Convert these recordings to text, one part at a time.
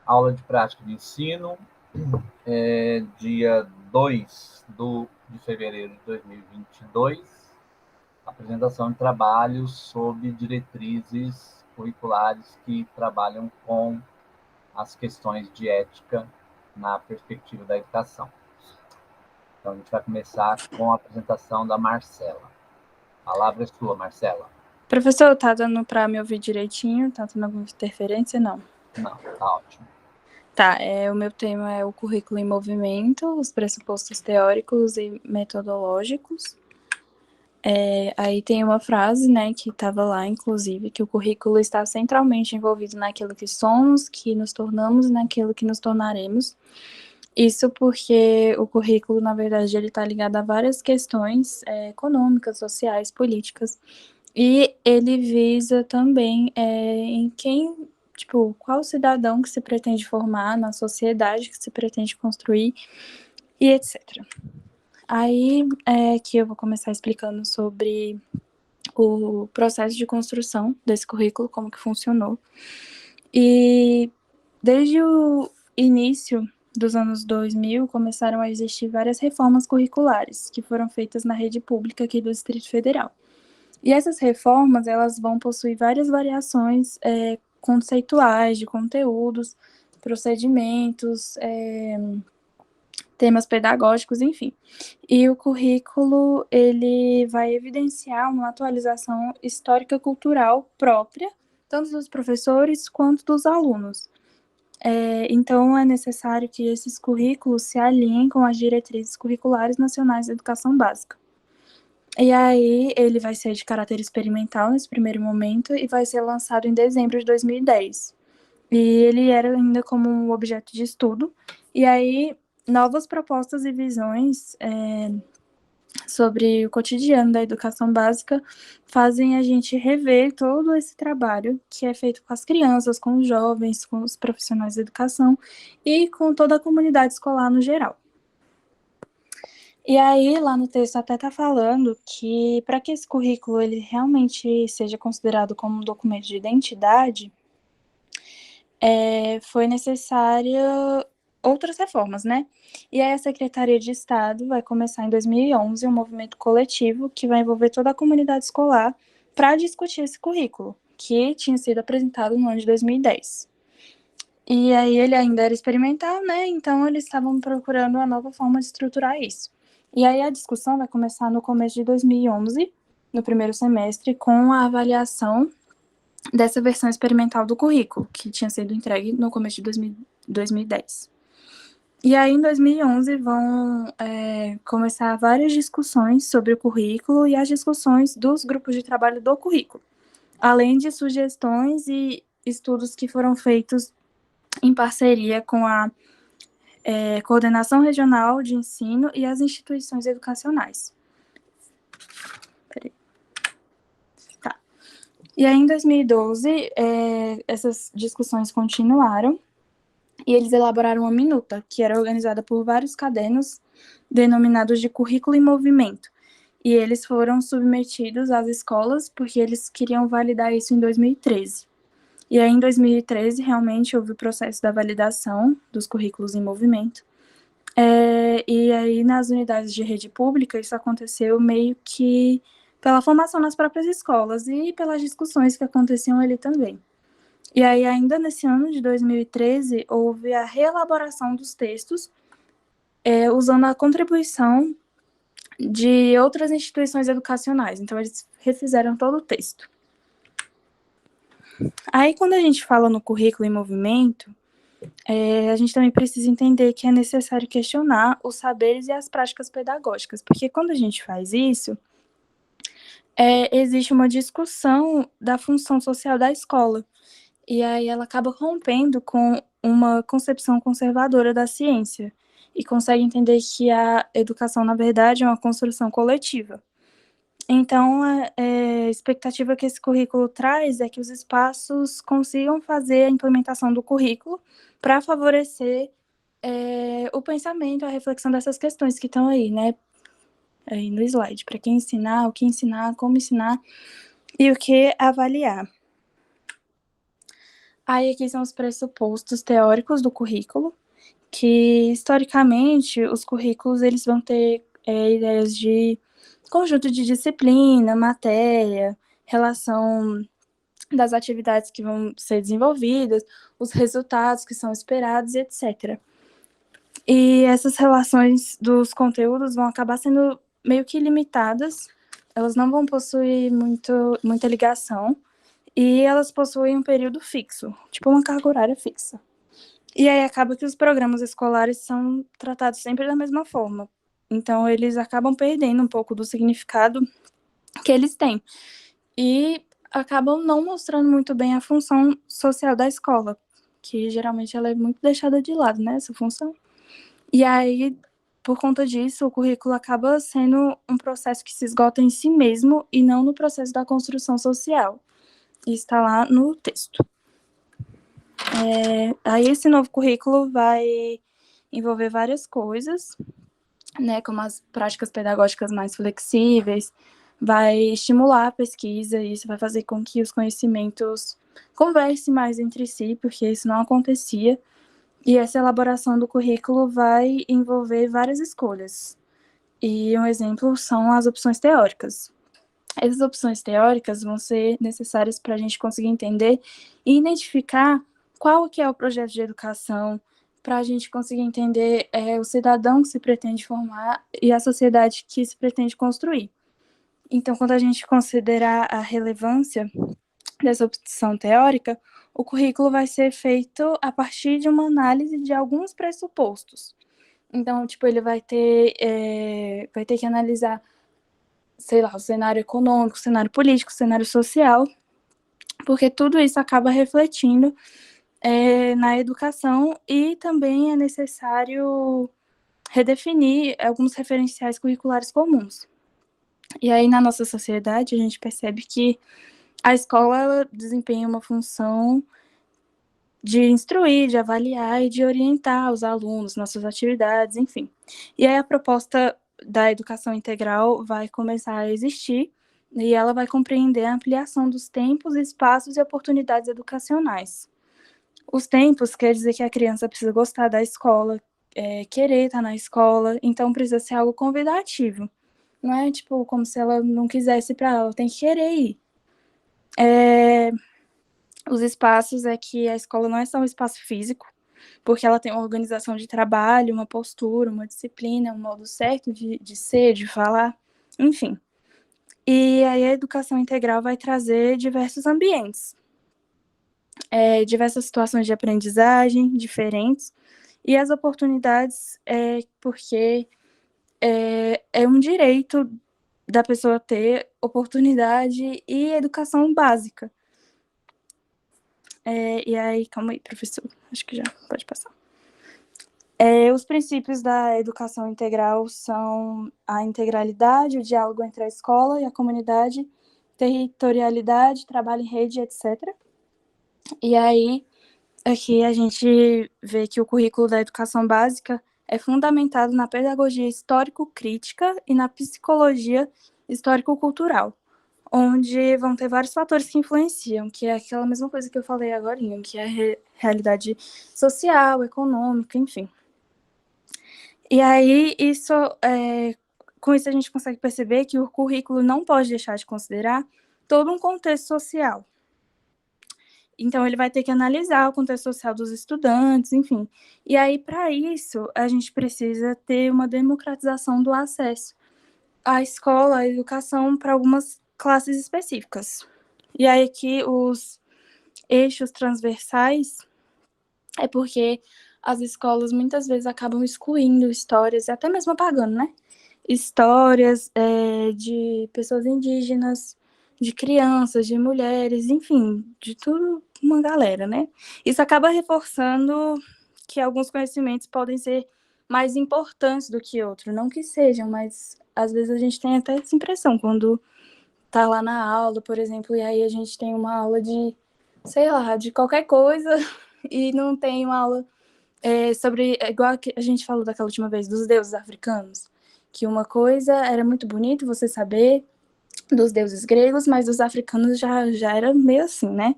Aula de prática de ensino, dia 2 de fevereiro de 2022, apresentação de trabalhos sob diretrizes curriculares que trabalham com as questões de ética na perspectiva da educação. Então, a gente vai começar com a apresentação da Marcela. A palavra é sua, Marcela. Professor, tá dando para me ouvir direitinho? Tá tendo alguma interferência? Não. Não, tá ótimo. Tá, o meu tema é o currículo em movimento, os pressupostos teóricos e metodológicos. Aí tem uma frase, né, que estava lá, inclusive, que o currículo está centralmente envolvido naquilo que somos, que nos tornamos e naquilo que nos tornaremos. Isso porque o currículo, na verdade, ele está ligado a várias questões econômicas, sociais, políticas, e ele visa também em quem, tipo, qual cidadão que se pretende formar na sociedade que se pretende construir e etc. Aí que eu vou começar explicando sobre o processo de construção desse currículo, como que funcionou. E desde o início dos anos 2000, começaram a existir várias reformas curriculares que foram feitas na rede pública aqui do Distrito Federal. E essas reformas, elas vão possuir várias variações conceituais de conteúdos, procedimentos, temas pedagógicos, enfim. E o currículo, ele vai evidenciar uma atualização histórica cultural própria, tanto dos professores quanto dos alunos. Então, é necessário que esses currículos se alinhem com as diretrizes curriculares nacionais da educação básica. E aí, ele vai ser de caráter experimental nesse primeiro momento e vai ser lançado em dezembro de 2010. E ele era ainda como um objeto de estudo. E aí, novas propostas e visões sobre o cotidiano da educação básica fazem a gente rever todo esse trabalho que é feito com as crianças, com os jovens, com os profissionais da educação e com toda a comunidade escolar no geral. E aí, lá no texto até está falando que para que esse currículo ele realmente seja considerado como um documento de identidade, foi necessária outras reformas, né? E aí a Secretaria de Estado vai começar em 2011 um movimento coletivo que vai envolver toda a comunidade escolar para discutir esse currículo, que tinha sido apresentado no ano de 2010. E aí ele ainda era experimental, né? Então eles estavam procurando uma nova forma de estruturar isso. E aí a discussão vai começar no começo de 2011, no primeiro semestre, com a avaliação dessa versão experimental do currículo, que tinha sido entregue no começo de 2010. E aí, em 2011, vão começar várias discussões sobre o currículo e as discussões dos grupos de trabalho do currículo, além de sugestões e estudos que foram feitos em parceria com a Coordenação Regional de Ensino e as instituições educacionais. Tá. E aí, em 2012, essas discussões continuaram, e eles elaboraram uma minuta, que era organizada por vários cadernos denominados de currículo em movimento. E eles foram submetidos às escolas porque eles queriam validar isso em 2013. E aí, em 2013, realmente houve o processo da validação dos currículos em movimento. E aí, nas unidades de rede pública, isso aconteceu meio que pela formação nas próprias escolas e pelas discussões que aconteciam ali também. E aí, ainda nesse ano de 2013, houve a reelaboração dos textos, usando a contribuição de outras instituições educacionais. Então, eles refizeram todo o texto. Aí, quando a gente fala no currículo em movimento, a gente também precisa entender que é necessário questionar os saberes e as práticas pedagógicas, porque quando a gente faz isso, existe uma discussão da função social da escola. E aí ela acaba rompendo com uma concepção conservadora da ciência e consegue entender que a educação, na verdade, é uma construção coletiva. Então, a expectativa que esse currículo traz é que os espaços consigam fazer a implementação do currículo para favorecer o pensamento, a reflexão dessas questões que estão aí, né? Aí no slide, para quem ensinar, o que ensinar, como ensinar e o que avaliar. Aí aqui são os pressupostos teóricos do currículo, que historicamente os currículos eles vão ter ideias de conjunto de disciplina, matéria, relação das atividades que vão ser desenvolvidas, os resultados que são esperados, etc. E essas relações dos conteúdos vão acabar sendo meio que limitadas, elas não vão possuir muita ligação, e elas possuem um período fixo, tipo uma carga horária fixa. E aí acaba que os programas escolares são tratados sempre da mesma forma. Então eles acabam perdendo um pouco do significado que eles têm. E acabam não mostrando muito bem a função social da escola, que geralmente ela é muito deixada de lado, né, essa função. E aí, por conta disso, o currículo acaba sendo um processo que se esgota em si mesmo e não no processo da construção social. Isso está lá no texto. Aí esse novo currículo vai envolver várias coisas, né, como as práticas pedagógicas mais flexíveis, vai estimular a pesquisa, e isso vai fazer com que os conhecimentos conversem mais entre si, porque isso não acontecia. E essa elaboração do currículo vai envolver várias escolhas. E um exemplo são as opções teóricas. Essas opções teóricas vão ser necessárias para a gente conseguir entender e identificar qual que é o projeto de educação, para a gente conseguir entender o cidadão que se pretende formar e a sociedade que se pretende construir. Então, quando a gente considerar a relevância dessa opção teórica, o currículo vai ser feito a partir de uma análise de alguns pressupostos. Então, tipo, ele vai ter que analisar, sei lá, o cenário econômico, o cenário político, o cenário social, porque tudo isso acaba refletindo na educação, e também é necessário redefinir alguns referenciais curriculares comuns. E aí, na nossa sociedade, a gente percebe que a escola desempenha uma função de instruir, de avaliar e de orientar os alunos nas suas atividades, enfim. E aí a proposta da educação integral vai começar a existir, e ela vai compreender a ampliação dos tempos, espaços e oportunidades educacionais. Os tempos quer dizer que a criança precisa gostar da escola, querer estar na escola, então precisa ser algo convidativo. Não é tipo como se ela não quisesse ir para ela tem que querer ir. Os espaços é que a escola não é só um espaço físico, porque ela tem uma organização de trabalho, uma postura, uma disciplina, um modo certo de ser, de falar, enfim. E aí a educação integral vai trazer diversos ambientes, diversas situações de aprendizagem diferentes, e as oportunidades porque é um direito da pessoa ter oportunidade e educação básica. E aí, calma aí, professor, acho que já pode passar. Os princípios da educação integral são a integralidade, o diálogo entre a escola e a comunidade, territorialidade, trabalho em rede, etc. E aí, aqui a gente vê que o currículo da educação básica é fundamentado na pedagogia histórico-crítica e na psicologia histórico-cultural, onde vão ter vários fatores que influenciam, que é aquela mesma coisa que eu falei agora, que é a realidade social, econômica, enfim. E aí, com isso a gente consegue perceber que o currículo não pode deixar de considerar todo um contexto social. Então, ele vai ter que analisar o contexto social dos estudantes, enfim. E aí, para isso, a gente precisa ter uma democratização do acesso à escola, à educação, para algumas classes específicas. E aí, aqui, os eixos transversais é porque as escolas muitas vezes acabam excluindo histórias, até mesmo apagando, né? Histórias de pessoas indígenas, de crianças, de mulheres, enfim, de tudo uma galera, né? Isso acaba reforçando que alguns conhecimentos podem ser mais importantes do que outros, não que sejam, mas às vezes a gente tem até essa impressão quando tá lá na aula, por exemplo, e aí a gente tem uma aula de, sei lá, de qualquer coisa e não tem uma aula sobre, igual que a gente falou daquela última vez, dos deuses africanos, que uma coisa era muito bonito você saber dos deuses gregos, mas dos africanos já era meio assim, né?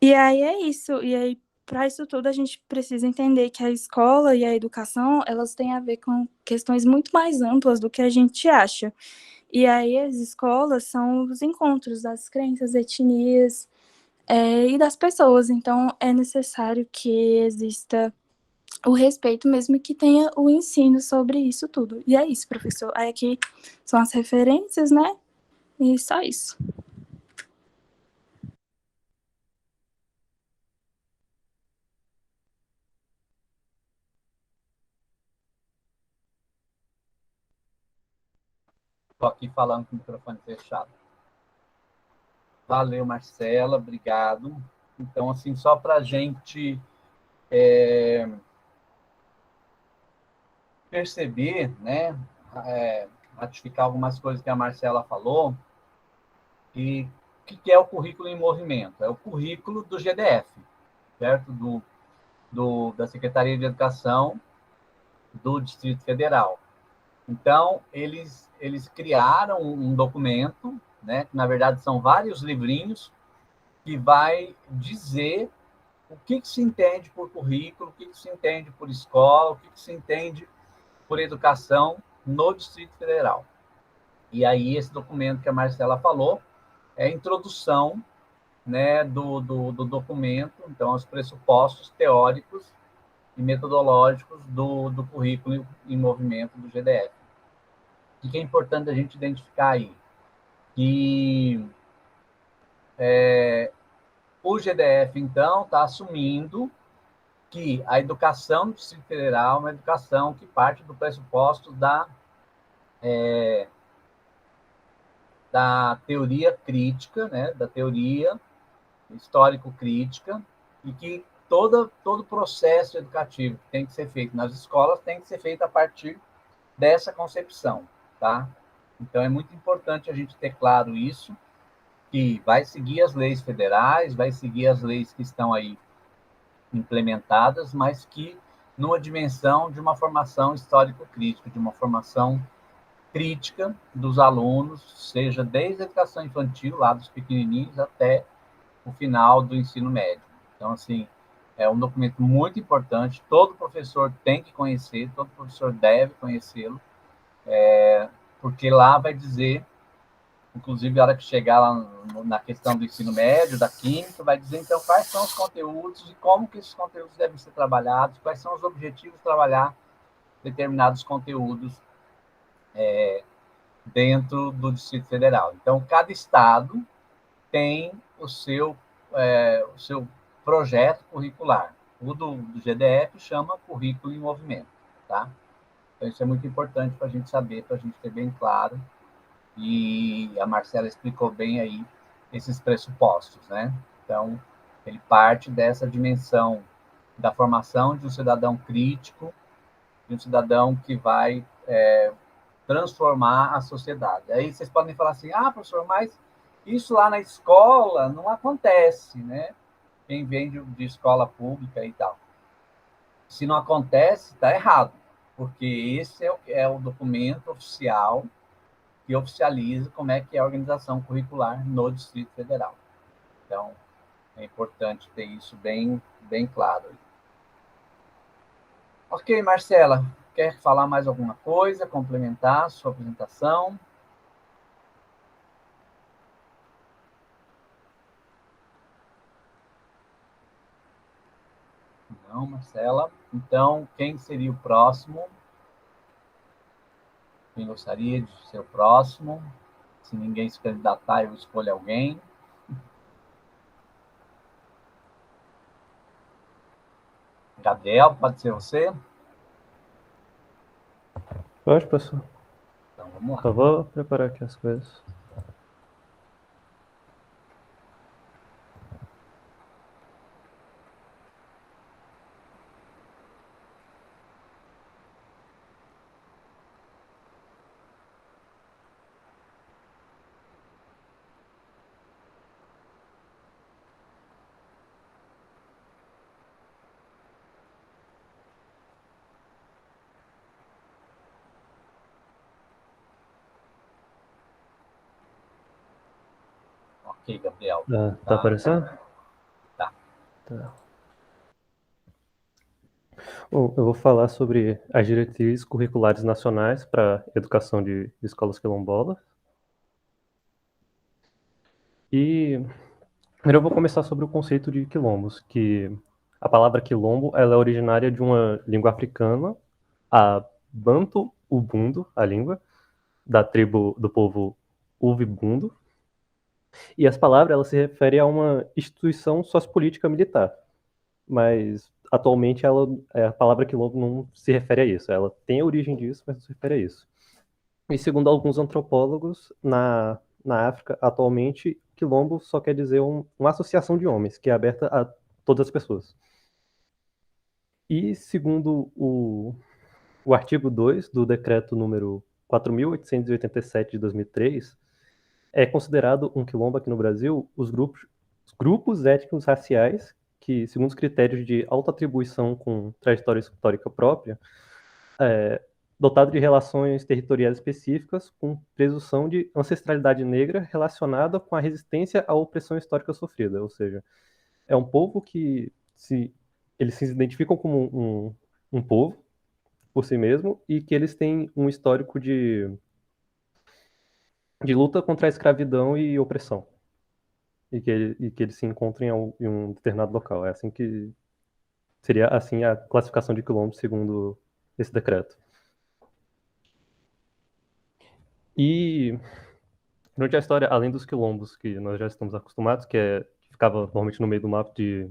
E aí é isso. E aí, para isso tudo, a gente precisa entender que a escola e a educação, elas têm a ver com questões muito mais amplas do que a gente acha. E aí as escolas são os encontros das crenças, etnias, e das pessoas. Então, é necessário que exista o respeito mesmo que tenha o ensino sobre isso tudo. E é isso, professor. Aí aqui são as referências, né? E só isso. Estou aqui falando com o microfone fechado. Valeu, Marcela, obrigado. Então, assim, só para a gente perceber, né, ratificar algumas coisas que a Marcela falou, e o que é o currículo em movimento? É o currículo do GDF, certo? Da Secretaria de Educação do Distrito Federal. Então, eles criaram um documento, né, que na verdade são vários livrinhos, que vai dizer o que se entende por currículo, o que se entende por escola, o que se entende por educação no Distrito Federal. E aí, esse documento que a Marcela falou é a introdução, né, do documento, então, os pressupostos teóricos e metodológicos do currículo em movimento do GDF. O que é importante a gente identificar aí? Que o GDF, então, está assumindo que a educação do Distrito Federal é uma educação que parte do pressuposto da teoria crítica, né, da teoria histórico-crítica, e que todo processo educativo que tem que ser feito nas escolas tem que ser feito a partir dessa concepção, tá? Então, é muito importante a gente ter claro isso, que vai seguir as leis federais, vai seguir as leis que estão aí implementadas, mas que numa dimensão de uma formação histórico-crítica, de uma formação crítica dos alunos, seja desde a educação infantil, lá dos pequenininhos, até o final do ensino médio. Então, assim, é um documento muito importante, todo professor tem que conhecer, todo professor deve conhecê-lo, porque lá vai dizer, inclusive, a hora que chegar lá na questão do ensino médio, da química, vai dizer, então, quais são os conteúdos e como que esses conteúdos devem ser trabalhados, quais são os objetivos de trabalhar determinados conteúdos dentro do Distrito Federal. Então, cada estado tem o seu projeto curricular. O do GDF chama Currículo em Movimento, tá? Então, isso é muito importante para a gente saber, para a gente ter bem claro. E a Marcela explicou bem aí esses pressupostos, né? Então, ele parte dessa dimensão da formação de um cidadão crítico, de um cidadão que vai transformar a sociedade. Aí vocês podem falar assim, professor, mas isso lá na escola não acontece, né? Quem vem de escola pública e tal. Se não acontece, está errado, porque esse é o documento oficial que oficializa como é que é a organização curricular no Distrito Federal. Então, é importante ter isso bem claro. Ok, Marcela, quer falar mais alguma coisa, complementar a sua apresentação? Não, Marcela. Então, quem seria o próximo? Quem gostaria de ser o próximo? Se ninguém se candidatar, eu escolho alguém. Gabriel, pode ser você? Pode, professor. Então, vamos lá. Só vou preparar aqui as coisas. Ok, Gabriel. Tá aparecendo? Tá. Tá. Bom, eu vou falar sobre as diretrizes curriculares nacionais para educação de escolas quilombolas. E primeiro eu vou começar sobre o conceito de quilombos, que a palavra quilombo ela é originária de uma língua africana, a Banto Ubundu, a língua, da tribo do povo Uvibundo. E essa palavra ela se refere a uma instituição sociopolítica militar, mas atualmente a palavra quilombo não se refere a isso. Ela tem a origem disso, mas não se refere a isso. E segundo alguns antropólogos, na África, atualmente, quilombo só quer dizer uma associação de homens, que é aberta a todas as pessoas. E segundo o artigo 2 do decreto número 4.887 de 2003, é considerado um quilombo aqui no Brasil os grupos étnicos raciais que, segundo os critérios de autoatribuição com trajetória histórica própria, dotado de relações territoriais específicas com presunção de ancestralidade negra relacionada com a resistência à opressão histórica sofrida. Ou seja, é um povo que eles se identificam como um povo por si mesmo e que eles têm um histórico de luta contra a escravidão e opressão. E que eles se encontram em um determinado local. É assim que seria assim a classificação de quilombo segundo esse decreto. E durante a história, além dos quilombos que nós já estamos acostumados, que ficava normalmente no meio do mapa de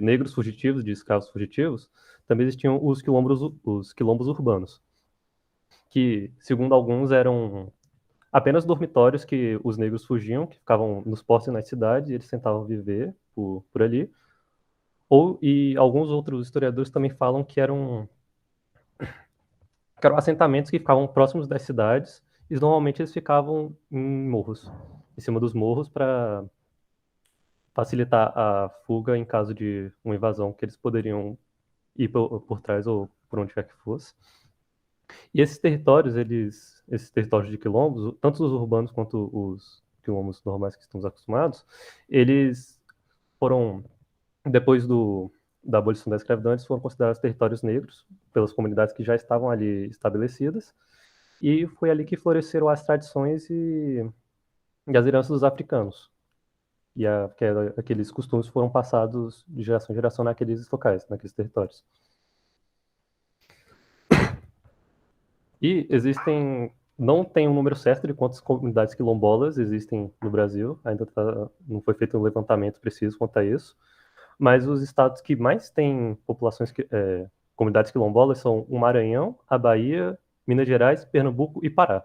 negros fugitivos, de escravos fugitivos, também existiam os quilombos urbanos, que, segundo alguns, eram apenas dormitórios que os negros fugiam, que ficavam nos postos e nas cidades, e eles tentavam viver por ali. E alguns outros historiadores também falam que eram assentamentos que ficavam próximos das cidades, e normalmente eles ficavam em morros, em cima dos morros, para facilitar a fuga em caso de uma invasão, que eles poderiam ir por trás ou por onde quer que fosse. E esses territórios de quilombos, tanto os urbanos quanto os quilombos normais que estamos acostumados, eles foram, depois da abolição da escravidão, eles foram considerados territórios negros pelas comunidades que já estavam ali estabelecidas, e foi ali que floresceram as tradições e as heranças dos africanos. Que aqueles costumes foram passados de geração em geração naqueles locais, naqueles territórios. E não tem um número certo de quantas comunidades quilombolas existem no Brasil, não foi feito um levantamento preciso quanto a isso, mas os estados que mais têm comunidades quilombolas são o Maranhão, a Bahia, Minas Gerais, Pernambuco e Pará.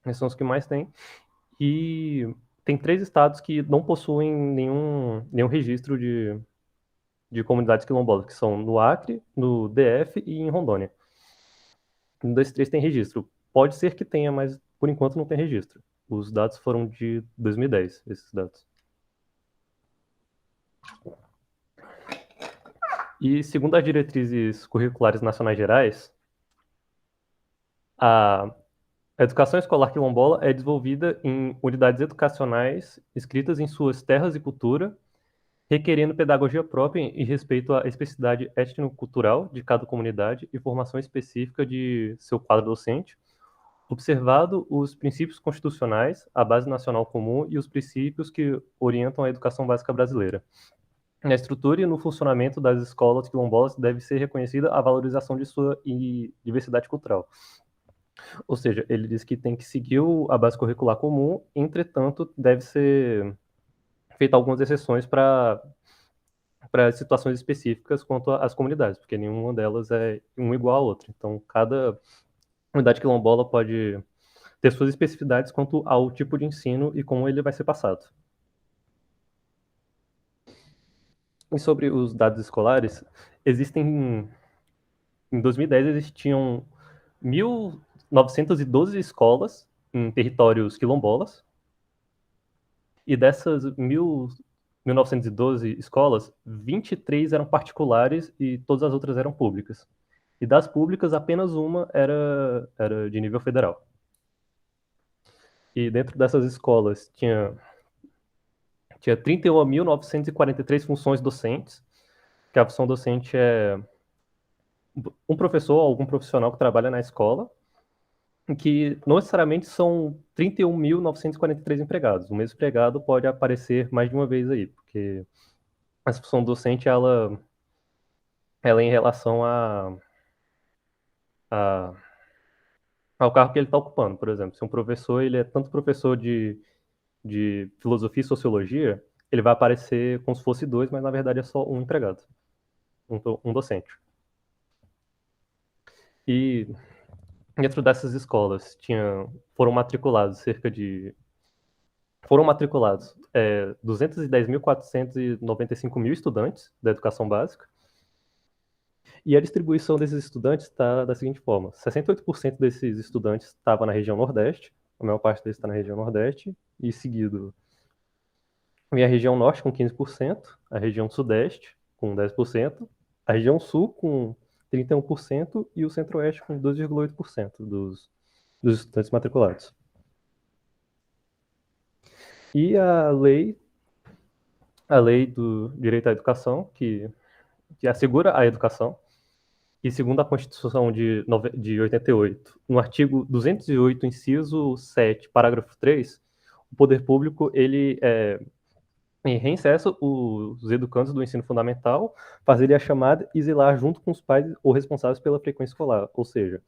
Esses são os que mais têm. E tem 3 estados que não possuem nenhum registro de comunidades quilombolas, que são no Acre, no DF e em Rondônia. Um desses 3 tem registro. Pode ser que tenha, mas por enquanto não tem registro. Os dados foram de 2010, esses dados. E segundo as diretrizes curriculares nacionais gerais, a educação escolar quilombola é desenvolvida em unidades educacionais escritas em suas terras e cultura, requerendo pedagogia própria e respeito à especificidade étnico-cultural de cada comunidade e formação específica de seu quadro docente, observado os princípios constitucionais, a base nacional comum e os princípios que orientam a educação básica brasileira. Na estrutura e no funcionamento das escolas quilombolas deve ser reconhecida a valorização de sua diversidade cultural. Ou seja, ele diz que tem que seguir a base curricular comum, entretanto, deve ser feita algumas exceções para situações específicas quanto às comunidades, porque nenhuma delas é uma igual à outra. Então, cada unidade quilombola pode ter suas especificidades quanto ao tipo de ensino e como ele vai ser passado. E sobre os dados escolares, em 2010 existiam 1.912 escolas em territórios quilombolas, e dessas 1.912 escolas, 23 eram particulares e todas as outras eram públicas. E das públicas, apenas uma era de nível federal. E dentro dessas escolas tinha 31.943 funções docentes, que a função docente é um professor, algum profissional que trabalha na escola, que não necessariamente são 31.943 empregados. O mesmo empregado pode aparecer mais de uma vez aí, porque a função docente, ela é em relação a, ao cargo que ele está ocupando. Por exemplo, se um professor ele é tanto professor de filosofia e sociologia, ele vai aparecer como se fosse dois, mas na verdade é só um empregado, um docente. E dentro dessas escolas foram matriculados 210.495 estudantes da educação básica, e a distribuição desses estudantes está da seguinte forma: 68% desses estudantes estava na região Nordeste, a maior parte deles está na região Nordeste, e seguido vem a região Norte com 15%, a região Sudeste com 10%, a região Sul com 31% e o Centro-Oeste com 2,8% dos estudantes matriculados. E a lei do direito à educação, que assegura a educação, e segundo a Constituição de 88, no artigo 208, inciso 7, parágrafo 3, o poder público, ele reinserça os educandos do ensino fundamental, fazer a chamada e zelar junto com os pais ou responsáveis pela frequência escolar. Ou seja,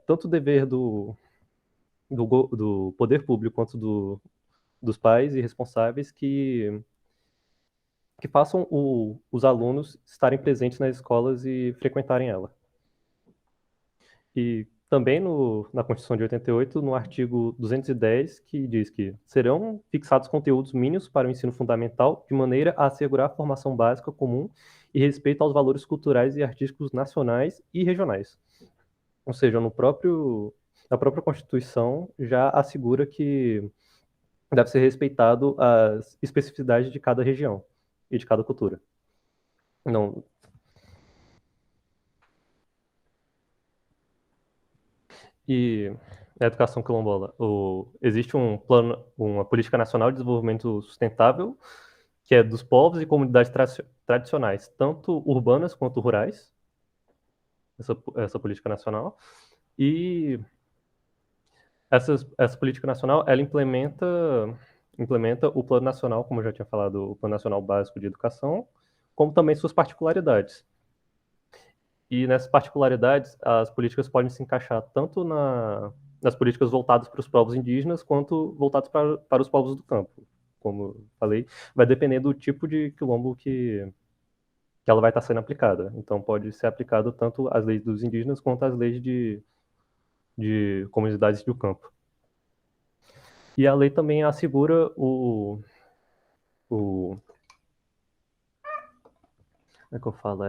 tanto o dever do poder público quanto dos pais e responsáveis que façam os alunos estarem presentes nas escolas e frequentarem ela. E também na Constituição de 88, no artigo 210, que diz que serão fixados conteúdos mínimos para o ensino fundamental de maneira a assegurar a formação básica comum e respeito aos valores culturais e artísticos nacionais e regionais. Ou seja, na própria Constituição já assegura que deve ser respeitado as especificidades de cada região e de cada cultura. Não. E na educação quilombola, existe uma política nacional de desenvolvimento sustentável, que é dos povos e comunidades tradicionais, tanto urbanas quanto rurais, essa política nacional. E essa política nacional, ela implementa o Plano Nacional, como eu já tinha falado, o Plano Nacional Básico de Educação, como também suas particularidades. E nessas particularidades, as políticas podem se encaixar tanto nas políticas voltadas para os povos indígenas, quanto voltadas para os povos do campo. Como falei, vai depender do tipo de quilombo que ela vai estar sendo aplicada. Então, pode ser aplicado tanto as leis dos indígenas, quanto as leis de comunidades do campo. E a lei também assegura como é que eu falo?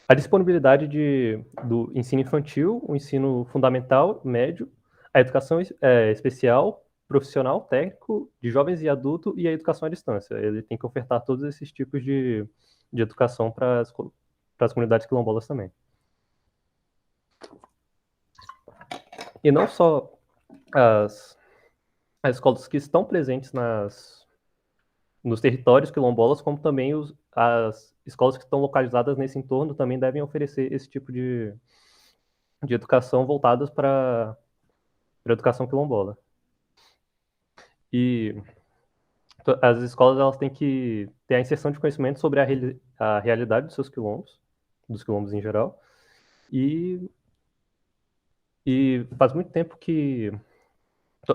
A disponibilidade do ensino infantil, o ensino fundamental, médio, a educação especial, profissional, técnico, de jovens e adulto e a educação à distância. Ele tem que ofertar todos esses tipos de educação para as comunidades quilombolas também. E não só as escolas que estão presentes nos territórios quilombolas, como também as escolas que estão localizadas nesse entorno também devem oferecer esse tipo de educação voltadas para a educação quilombola. E as escolas elas têm que ter a inserção de conhecimento sobre a realidade dos seus quilombos, dos quilombos em geral, e faz muito tempo que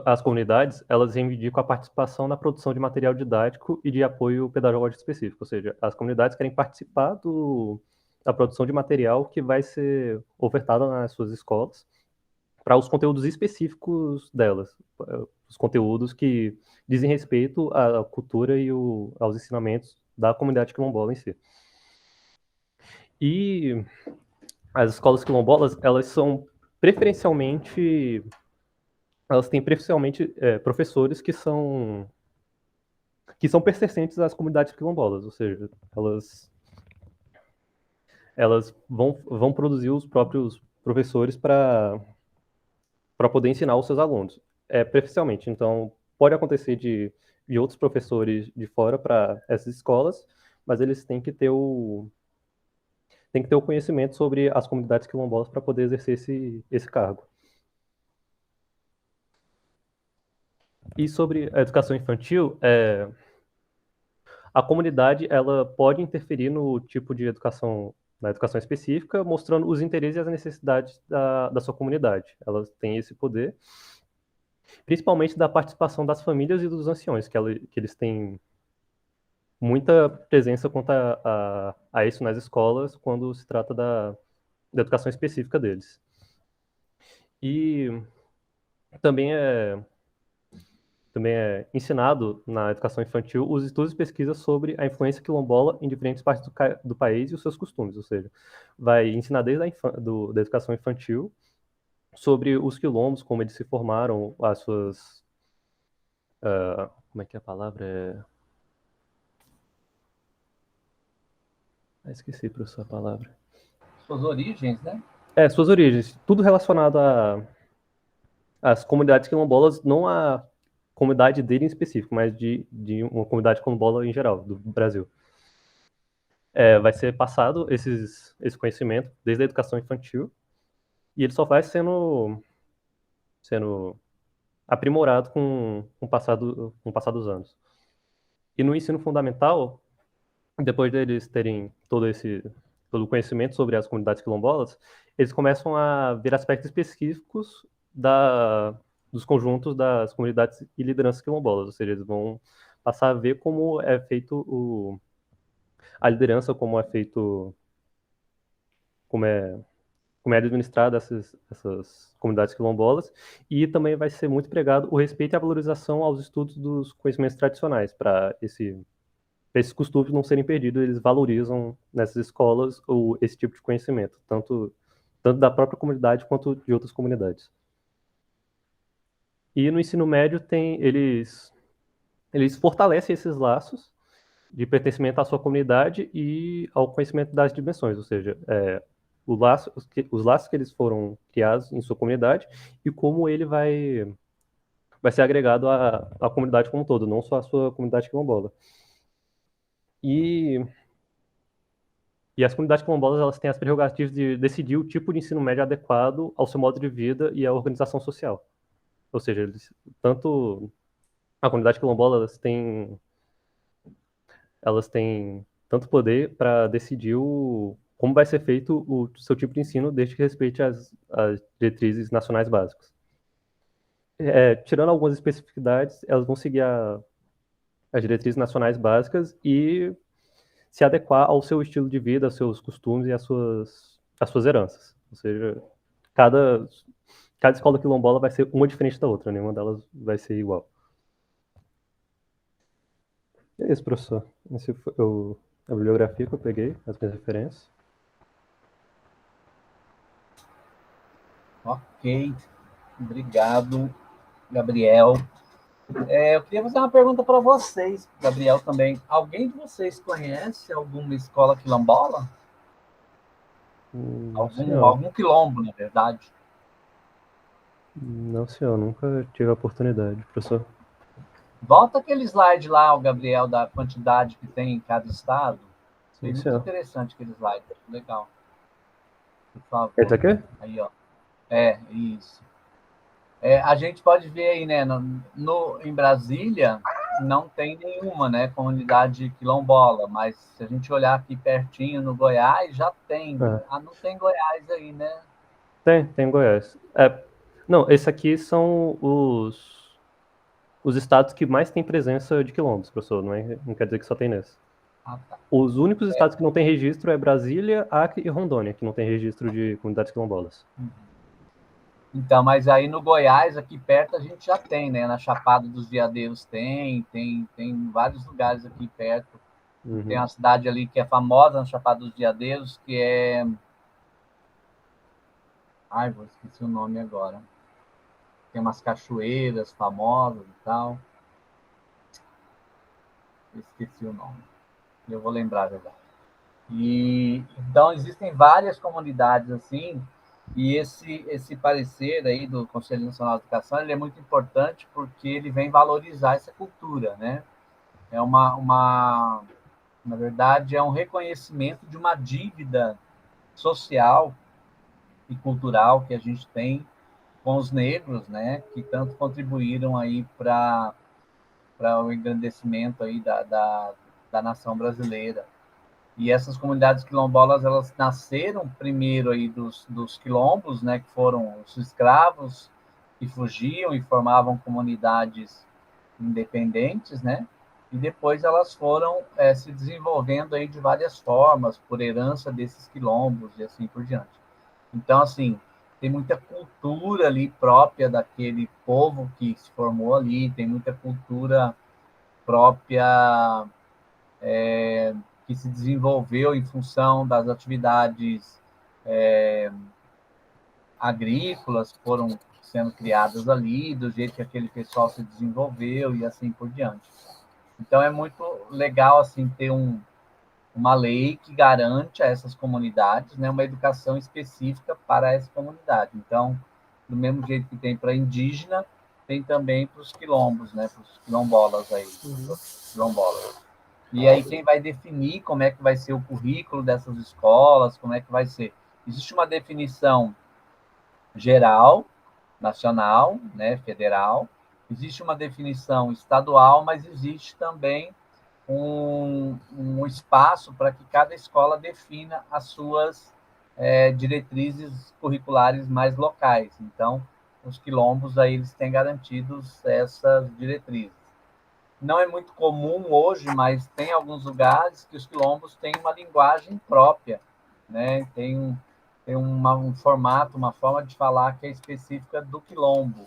as comunidades, elas reivindicam a participação na produção de material didático e de apoio pedagógico específico, ou seja, as comunidades querem participar da produção de material que vai ser ofertado nas suas escolas para os conteúdos específicos delas, os conteúdos que dizem respeito à cultura e aos ensinamentos da comunidade quilombola em si. E as escolas quilombolas, elas têm preferencialmente professores que são pertencentes às comunidades quilombolas, ou seja, elas vão produzir os próprios professores para poder ensinar os seus alunos. preferencialmente. Então, pode acontecer de outros professores de fora para essas escolas, mas eles têm que ter o conhecimento sobre as comunidades quilombolas para poder exercer esse cargo. E sobre a educação infantil, a comunidade ela pode interferir no tipo de educação, na educação específica, mostrando os interesses e as necessidades da sua comunidade. Elas têm esse poder, principalmente da participação das famílias e dos anciões, que eles têm muita presença quanto a isso nas escolas, quando se trata da educação específica deles. E também também é ensinado na educação infantil os estudos e pesquisas sobre a influência quilombola em diferentes partes do país e os seus costumes, ou seja, vai ensinar desde da educação infantil sobre os quilombos, como eles se formaram, as suas... como é que é a palavra? Esqueci, professor, a palavra. Suas origens, né? Suas origens. Tudo relacionado às comunidades quilombolas, não a comunidade dele em específico, mas de uma comunidade quilombola em geral, do Brasil. Vai ser passado esse conhecimento desde a educação infantil e ele só vai sendo aprimorado com o passar dos anos. E no ensino fundamental, depois deles terem todo o conhecimento sobre as comunidades quilombolas, eles começam a ver aspectos específicos dos conjuntos das comunidades e lideranças quilombolas, ou seja, eles vão passar a ver como é feito a liderança, como é administrada essas comunidades quilombolas, e também vai ser muito pregado o respeito e a valorização aos estudos dos conhecimentos tradicionais, para esses costumes não serem perdidos, eles valorizam nessas escolas esse tipo de conhecimento, tanto da própria comunidade quanto de outras comunidades. E no ensino médio eles fortalecem esses laços de pertencimento à sua comunidade e ao conhecimento das dimensões, ou seja, os laços que eles foram criados em sua comunidade e como ele vai ser agregado à comunidade como um todo, não só à sua comunidade quilombola. E as comunidades quilombolas elas têm as prerrogativas de decidir o tipo de ensino médio adequado ao seu modo de vida e à organização social. Ou seja, tanto a comunidade quilombola elas têm tanto poder para decidir como vai ser feito o seu tipo de ensino, desde que respeite as diretrizes nacionais básicas. Tirando algumas especificidades, elas vão seguir as diretrizes nacionais básicas e se adequar ao seu estilo de vida, aos seus costumes e às suas heranças. Ou seja, cada escola quilombola vai ser uma diferente da outra, nenhuma delas vai ser igual. É isso, professor. Essa foi a bibliografia que eu peguei, as minhas referências. Ok, obrigado, Gabriel. Eu queria fazer uma pergunta para vocês, Gabriel também. Alguém de vocês conhece alguma escola quilombola? Não, senhor. Algum quilombo, na verdade? Não, senhor. Nunca tive a oportunidade, professor. Volta aquele slide lá, o Gabriel, da quantidade que tem em cada estado. Foi muito interessante aquele slide. Legal. Por favor. Esse aqui? Aí, ó. Isso. A gente pode ver aí, né? Em Brasília, não tem nenhuma, né? Comunidade quilombola, mas se a gente olhar aqui pertinho no Goiás, já tem. Não tem Goiás aí, né? Tem Goiás. Não, esse aqui são os estados que mais têm presença de quilombos, professor. Não quer dizer que só tem nesse. Tá. Os únicos estados que não têm registro é Brasília, Acre e Rondônia, que não tem registro de comunidades quilombolas. Então, mas aí no Goiás, aqui perto, a gente já tem, né? Na Chapada dos Veadeiros tem vários lugares aqui perto. Uhum. Tem uma cidade ali que é famosa na Chapada dos Veadeiros, que é... vou esqueci o nome agora. Tem umas cachoeiras famosas e tal. Eu esqueci o nome. Eu vou lembrar, verdade. Então, existem várias comunidades assim, E esse parecer aí do Conselho Nacional de Educação, ele é muito importante porque ele vem valorizar essa cultura, né? É na verdade, é um reconhecimento de uma dívida social e cultural que a gente tem com os negros, né? Que tanto contribuíram aí para o engrandecimento aí da nação brasileira. E essas comunidades quilombolas, elas nasceram primeiro aí dos quilombos, né, que foram os escravos que fugiam e formavam comunidades independentes, né? E depois elas foram se desenvolvendo aí de várias formas, por herança desses quilombos e assim por diante. Então, assim, tem muita cultura ali própria daquele povo que se formou ali, tem muita cultura própria que se desenvolveu em função das atividades agrícolas que foram sendo criadas ali, do jeito que aquele pessoal se desenvolveu e assim por diante. Então é muito legal assim ter uma lei que garante a essas comunidades, né, uma educação específica para essa comunidade. Então, do mesmo jeito que tem para indígena, tem também para os quilombos, né, para os quilombolas aí, quilombolas. E aí quem vai definir como é que vai ser o currículo dessas escolas, como é que vai ser? Existe uma definição geral, nacional, né, federal. Existe uma definição estadual, mas existe também um espaço para que cada escola defina as suas diretrizes curriculares mais locais. Então, os quilombos aí eles têm garantidos essas diretrizes. Não é muito comum hoje, mas tem alguns lugares que os quilombos têm uma linguagem própria, né? Tem um formato, uma forma de falar que é específica do quilombo.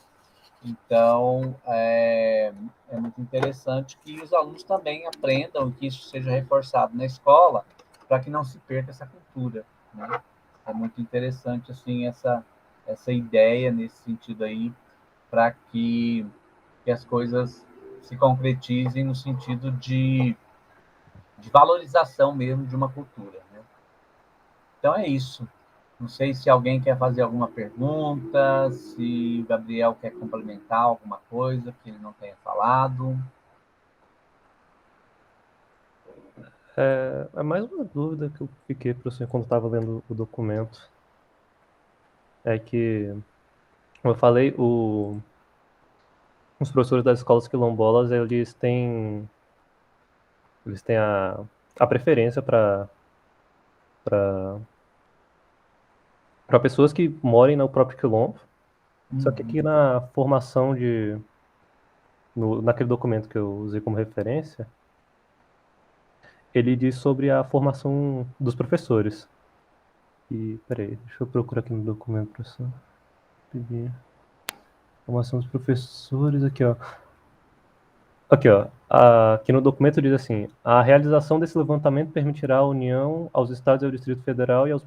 Então, é muito interessante que os alunos também aprendam, que isso seja reforçado na escola, para que não se perca essa cultura, né? É muito interessante, assim, essa ideia nesse sentido aí, para que as coisas se concretizem no sentido de valorização mesmo de uma cultura, né? Então é isso. Não sei se alguém quer fazer alguma pergunta, se o Gabriel quer complementar alguma coisa que ele não tenha falado. É mais uma dúvida que eu fiquei para o senhor quando estava lendo o documento. É que, como eu falei, os professores das escolas quilombolas, eles têm a preferência para pessoas que morem no próprio quilombo. Só que aqui na formação naquele documento que eu usei como referência, ele diz sobre a formação dos professores. E, peraí, deixa eu procurar aqui no documento, professor. Pedir. Formação dos professores, aqui, ó. Aqui, ó. Aqui no documento diz assim: a realização desse levantamento permitirá à União, aos Estados e ao Distrito Federal e aos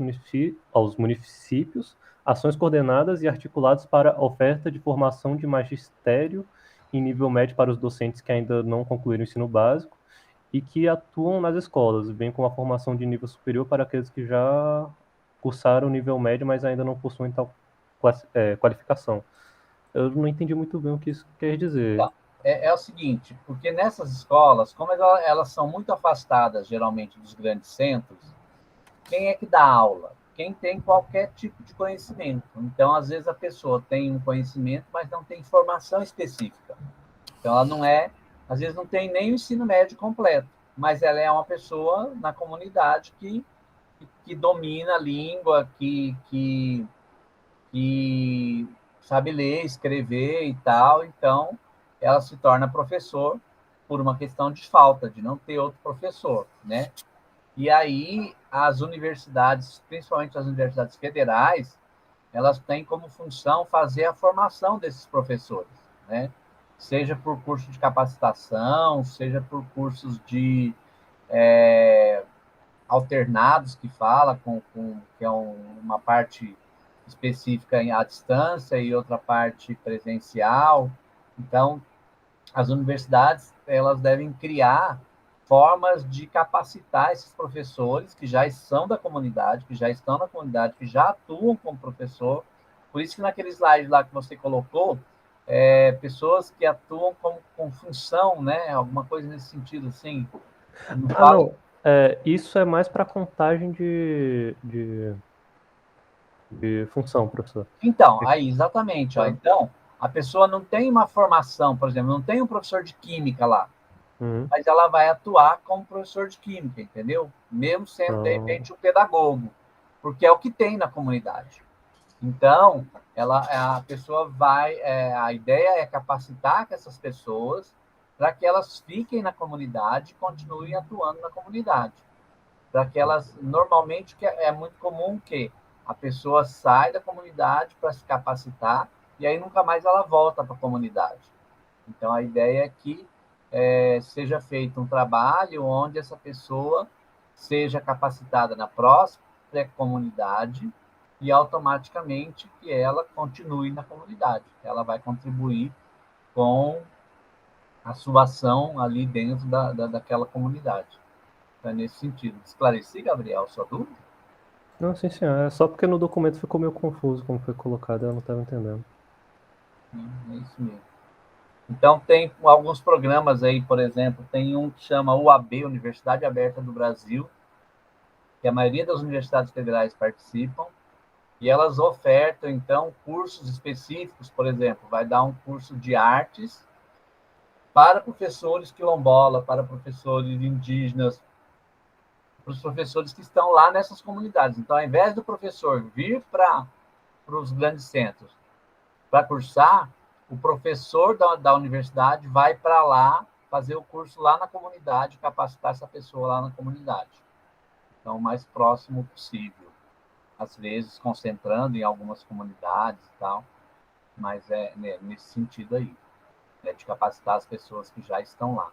municípios ações coordenadas e articuladas para a oferta de formação de magistério em nível médio para os docentes que ainda não concluíram o ensino básico e que atuam nas escolas, bem como a formação de nível superior para aqueles que já cursaram o nível médio, mas ainda não possuem tal qualificação. Eu não entendi muito bem o que isso quer dizer. Então, é o seguinte, porque nessas escolas, como elas são muito afastadas, geralmente, dos grandes centros, quem é que dá aula? Quem tem qualquer tipo de conhecimento. Então, às vezes, a pessoa tem um conhecimento, mas não tem formação específica. Então, ela não é, às vezes, não tem nem o ensino médio completo, mas ela é uma pessoa na comunidade que domina a língua, que sabe ler, escrever e tal, então ela se torna professor por uma questão de falta, de não ter outro professor, né? E aí as universidades, principalmente as universidades federais, elas têm como função fazer a formação desses professores, né? Seja por curso de capacitação, seja por cursos de alternados que fala, que é uma parte específica à distância e outra parte presencial. Então, as universidades elas devem criar formas de capacitar esses professores que já são da comunidade, que já estão na comunidade, que já atuam como professor. Por isso que naquele slide lá que você colocou, pessoas que atuam com função, né? Alguma coisa nesse sentido, assim. Não. Isso é mais para contagem de função, professor. Então, aí, exatamente. Ó. Então, a pessoa não tem uma formação, por exemplo, não tem um professor de química lá, mas ela vai atuar como professor de química, entendeu? Mesmo sendo, de repente, um pedagogo, porque é o que tem na comunidade. Então, a pessoa vai... a ideia é capacitar essas pessoas para que elas fiquem na comunidade e continuem atuando na comunidade. Para que elas, normalmente, que é muito comum que a pessoa sai da comunidade para se capacitar e aí nunca mais ela volta para a comunidade. Então, a ideia é que seja feito um trabalho onde essa pessoa seja capacitada na própria comunidade e automaticamente que ela continue na comunidade. Ela vai contribuir com a sua ação ali dentro daquela comunidade. Então, é nesse sentido. Esclareci, Gabriel, sua dúvida? Não, sim, senhor. É só porque no documento ficou meio confuso como foi colocado, eu não estava entendendo. É isso mesmo. Então, tem alguns programas aí, por exemplo, tem um que chama UAB, Universidade Aberta do Brasil, que a maioria das universidades federais participam, e elas ofertam, então, cursos específicos, por exemplo, vai dar um curso de artes para professores quilombola, para professores indígenas, para os professores que estão lá nessas comunidades. Então, ao invés do professor vir para os grandes centros para cursar, o professor da universidade vai para lá fazer o curso lá na comunidade, capacitar essa pessoa lá na comunidade. Então, o mais próximo possível. Às vezes, concentrando em algumas comunidades e tal, mas nesse sentido aí, de capacitar as pessoas que já estão lá.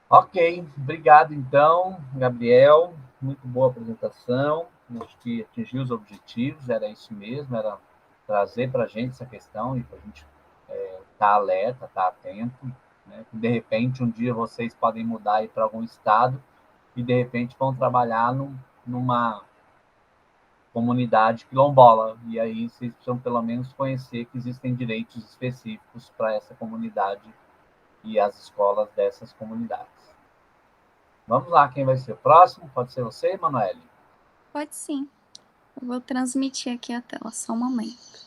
Ok, obrigado então, Gabriel. Muito boa apresentação. Acho que atingiu os objetivos, era isso mesmo, era trazer para a gente essa questão e para a gente estar alerta, estar atento. Né? De repente, um dia vocês podem mudar para algum estado e, de repente, vão trabalhar numa comunidade quilombola. E aí vocês precisam, pelo menos, conhecer que existem direitos específicos para essa comunidade e as escolas dessas comunidades. Vamos lá, quem vai ser o próximo? Pode ser você, Emanuele? Pode sim. Eu vou transmitir aqui a tela, só um momento.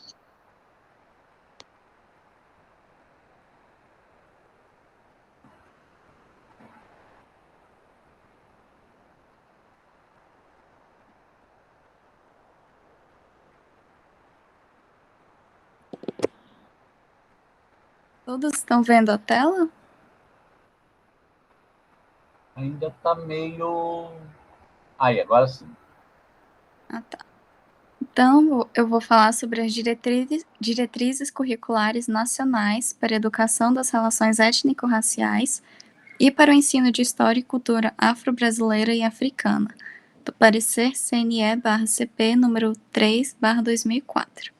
Todos estão vendo a tela? Ainda está meio... Aí, agora sim. Ah, tá. Então, eu vou falar sobre as diretrizes curriculares nacionais para a educação das relações étnico-raciais e para o ensino de história e cultura afro-brasileira e africana, do parecer CNE/CP número 3/2004.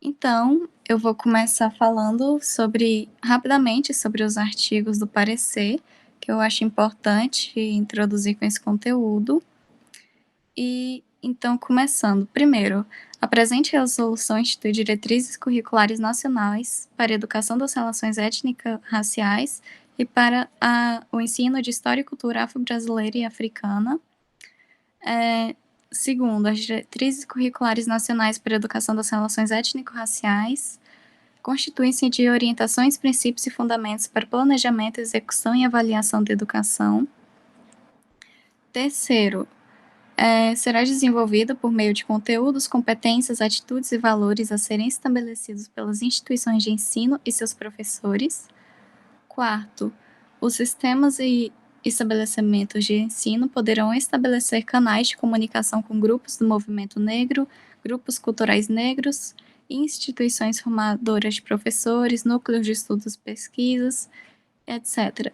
Então, eu vou começar falando rapidamente sobre os artigos do parecer, que eu acho importante introduzir com esse conteúdo. E então, começando. Primeiro, a presente resolução institui diretrizes curriculares nacionais para a educação das relações étnico-raciais e para o ensino de história e cultura afro-brasileira e africana. Segundo, as diretrizes curriculares nacionais para a educação das relações étnico-raciais constituem-se de orientações, princípios e fundamentos para o planejamento, execução e avaliação da educação. Terceiro, será desenvolvido por meio de conteúdos, competências, atitudes e valores a serem estabelecidos pelas instituições de ensino e seus professores. Quarto, os sistemas e estabelecimentos de ensino poderão estabelecer canais de comunicação com grupos do movimento negro, grupos culturais negros, instituições formadoras de professores, núcleos de estudos e pesquisas, etc.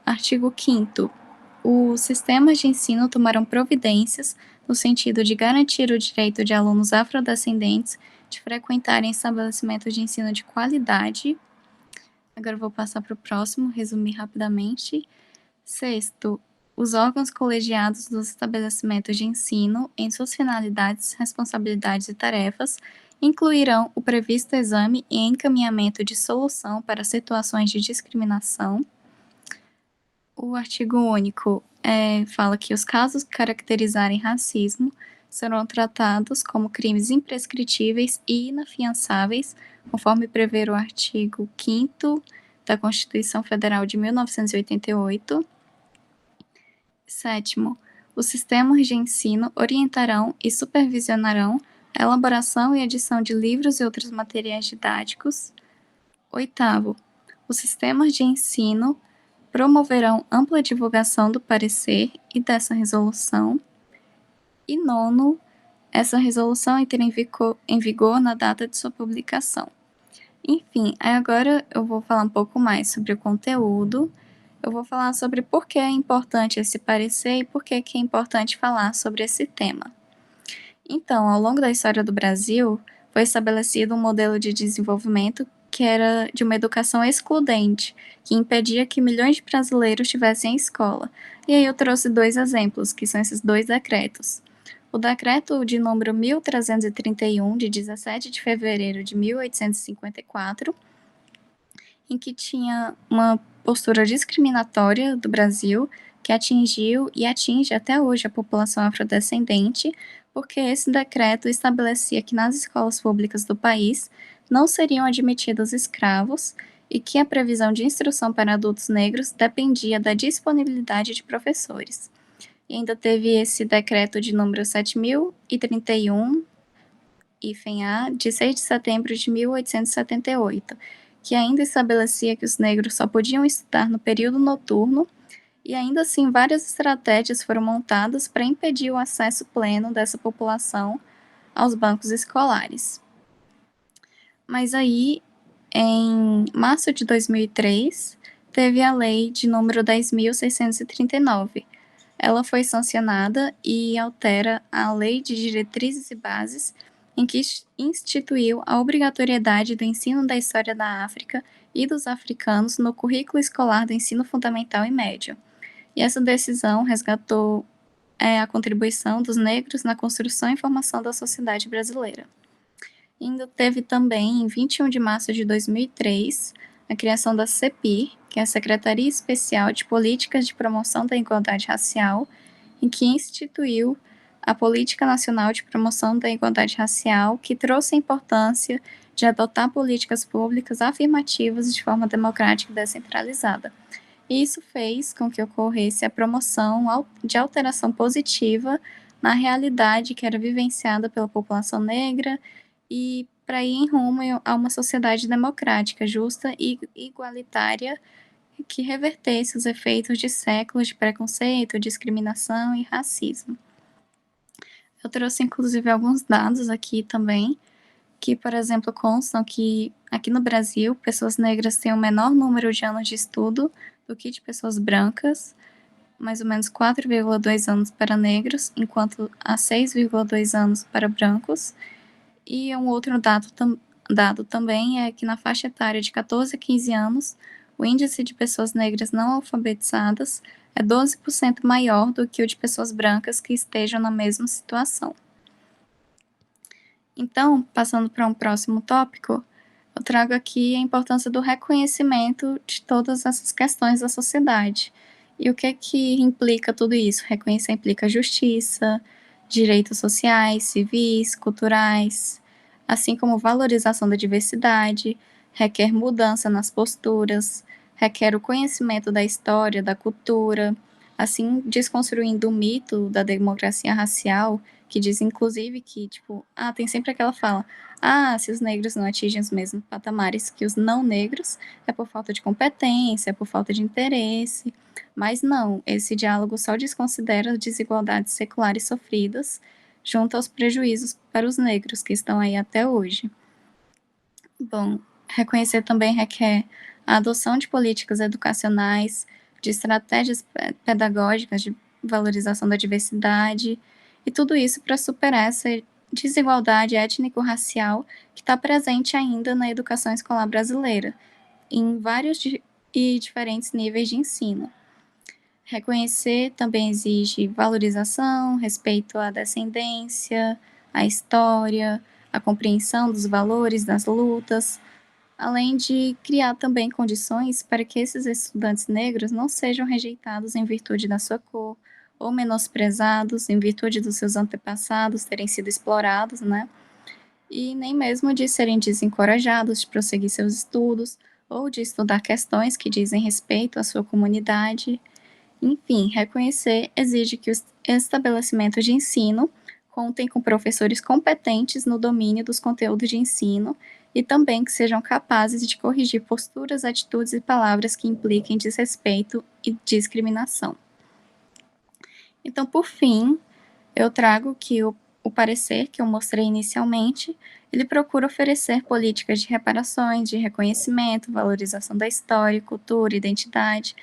Artigo 5º. Os sistemas de ensino tomarão providências no sentido de garantir o direito de alunos afrodescendentes de frequentarem estabelecimentos de ensino de qualidade. Agora eu vou passar para o próximo, resumir rapidamente. Sexto, os órgãos colegiados dos estabelecimentos de ensino, em suas finalidades, responsabilidades e tarefas, incluirão o previsto exame e encaminhamento de solução para situações de discriminação. O artigo único fala que os casos que caracterizarem racismo serão tratados como crimes imprescritíveis e inafiançáveis, conforme prevê o artigo 5º da Constituição Federal de 1988. Sétimo, os sistemas de ensino orientarão e supervisionarão a elaboração e edição de livros e outros materiais didáticos. Oitavo, os sistemas de ensino promoverão ampla divulgação do parecer e dessa resolução. E nono, essa resolução entra em vigor na data de sua publicação. Enfim, aí agora eu vou falar um pouco mais sobre o conteúdo. Eu vou falar sobre por que é importante esse parecer e por que é importante falar sobre esse tema. Então, ao longo da história do Brasil, foi estabelecido um modelo de desenvolvimento que era de uma educação excludente, que impedia que milhões de brasileiros tivessem escola. E aí eu trouxe 2 exemplos, que são esses 2 decretos. O decreto de número 1331, de 17 de fevereiro de 1854, em que tinha uma postura discriminatória do Brasil, que atingiu e atinge até hoje a população afrodescendente, porque esse decreto estabelecia que nas escolas públicas do país não seriam admitidos escravos e que a previsão de instrução para adultos negros dependia da disponibilidade de professores. E ainda teve esse decreto de número 7031, IFEM-A, de 6 de setembro de 1878, que ainda estabelecia que os negros só podiam estudar no período noturno, e ainda assim várias estratégias foram montadas para impedir o acesso pleno dessa população aos bancos escolares. Mas aí, em março de 2003, teve a lei de número 10.639. Ela foi sancionada e altera a Lei de Diretrizes e Bases, em que instituiu a obrigatoriedade do ensino da história da África e dos africanos no currículo escolar do ensino fundamental e médio. E essa decisão resgatou a contribuição dos negros na construção e formação da sociedade brasileira. Ainda teve também, em 21 de março de 2003, a criação da CEPIR, que é a Secretaria Especial de Políticas de Promoção da Igualdade Racial, em que instituiu a Política Nacional de Promoção da Igualdade Racial, que trouxe a importância de adotar políticas públicas afirmativas de forma democrática e descentralizada. E isso fez com que ocorresse a promoção de alteração positiva na realidade que era vivenciada pela população negra e para ir em rumo a uma sociedade democrática, justa e igualitária, que revertesse os efeitos de séculos de preconceito, discriminação e racismo. Eu trouxe, inclusive, alguns dados aqui também, que, por exemplo, constam que aqui no Brasil, pessoas negras têm o menor número de anos de estudo do que de pessoas brancas, mais ou menos 4,2 anos para negros, enquanto há 6,2 anos para brancos. E um outro dado também é que na faixa etária de 14 a 15 anos, o índice de pessoas negras não alfabetizadas é 12% maior do que o de pessoas brancas que estejam na mesma situação. Então, passando para um próximo tópico, eu trago aqui a importância do reconhecimento de todas essas questões da sociedade. E o que implica tudo isso? Reconhecer implica justiça, direitos sociais, civis, culturais, assim como valorização da diversidade, requer mudança nas posturas, requer o conhecimento da história, da cultura, assim desconstruindo o mito da democracia racial, que diz inclusive que, tem sempre aquela fala, se os negros não atingem os mesmos patamares que os não negros, é por falta de competência, é por falta de interesse, mas não, esse diálogo só desconsidera as desigualdades seculares sofridas, junto aos prejuízos para os negros que estão aí até hoje. Bom, reconhecer também requer a adoção de políticas educacionais, de estratégias pedagógicas de valorização da diversidade, e tudo isso para superar essa desigualdade étnico-racial que está presente ainda na educação escolar brasileira. em vários e diferentes níveis de ensino. Reconhecer também exige valorização, respeito à descendência, à história, a compreensão dos valores das lutas, além de criar também condições para que esses estudantes negros não sejam rejeitados em virtude da sua cor, ou menosprezados em virtude dos seus antepassados terem sido explorados, né? E nem mesmo de serem desencorajados de prosseguir seus estudos ou de estudar questões que dizem respeito à sua comunidade. Enfim, reconhecer exige que os estabelecimentos de ensino contem com professores competentes no domínio dos conteúdos de ensino e também que sejam capazes de corrigir posturas, atitudes e palavras que impliquem desrespeito e discriminação. Então, por fim, eu trago que o parecer que eu mostrei inicialmente, ele procura oferecer políticas de reparações, de reconhecimento, valorização da história, cultura, identidade,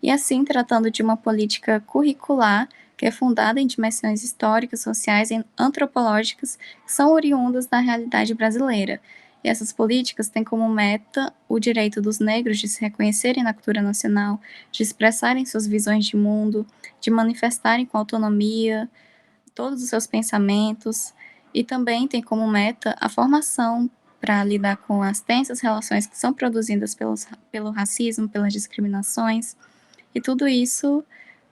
e assim tratando de uma política curricular que é fundada em dimensões históricas, sociais e antropológicas que são oriundas da realidade brasileira. E essas políticas têm como meta o direito dos negros de se reconhecerem na cultura nacional, de expressarem suas visões de mundo, de manifestarem com autonomia todos os seus pensamentos, e também tem como meta a formação para lidar com as tensas relações que são produzidas pelo racismo, pelas discriminações, e tudo isso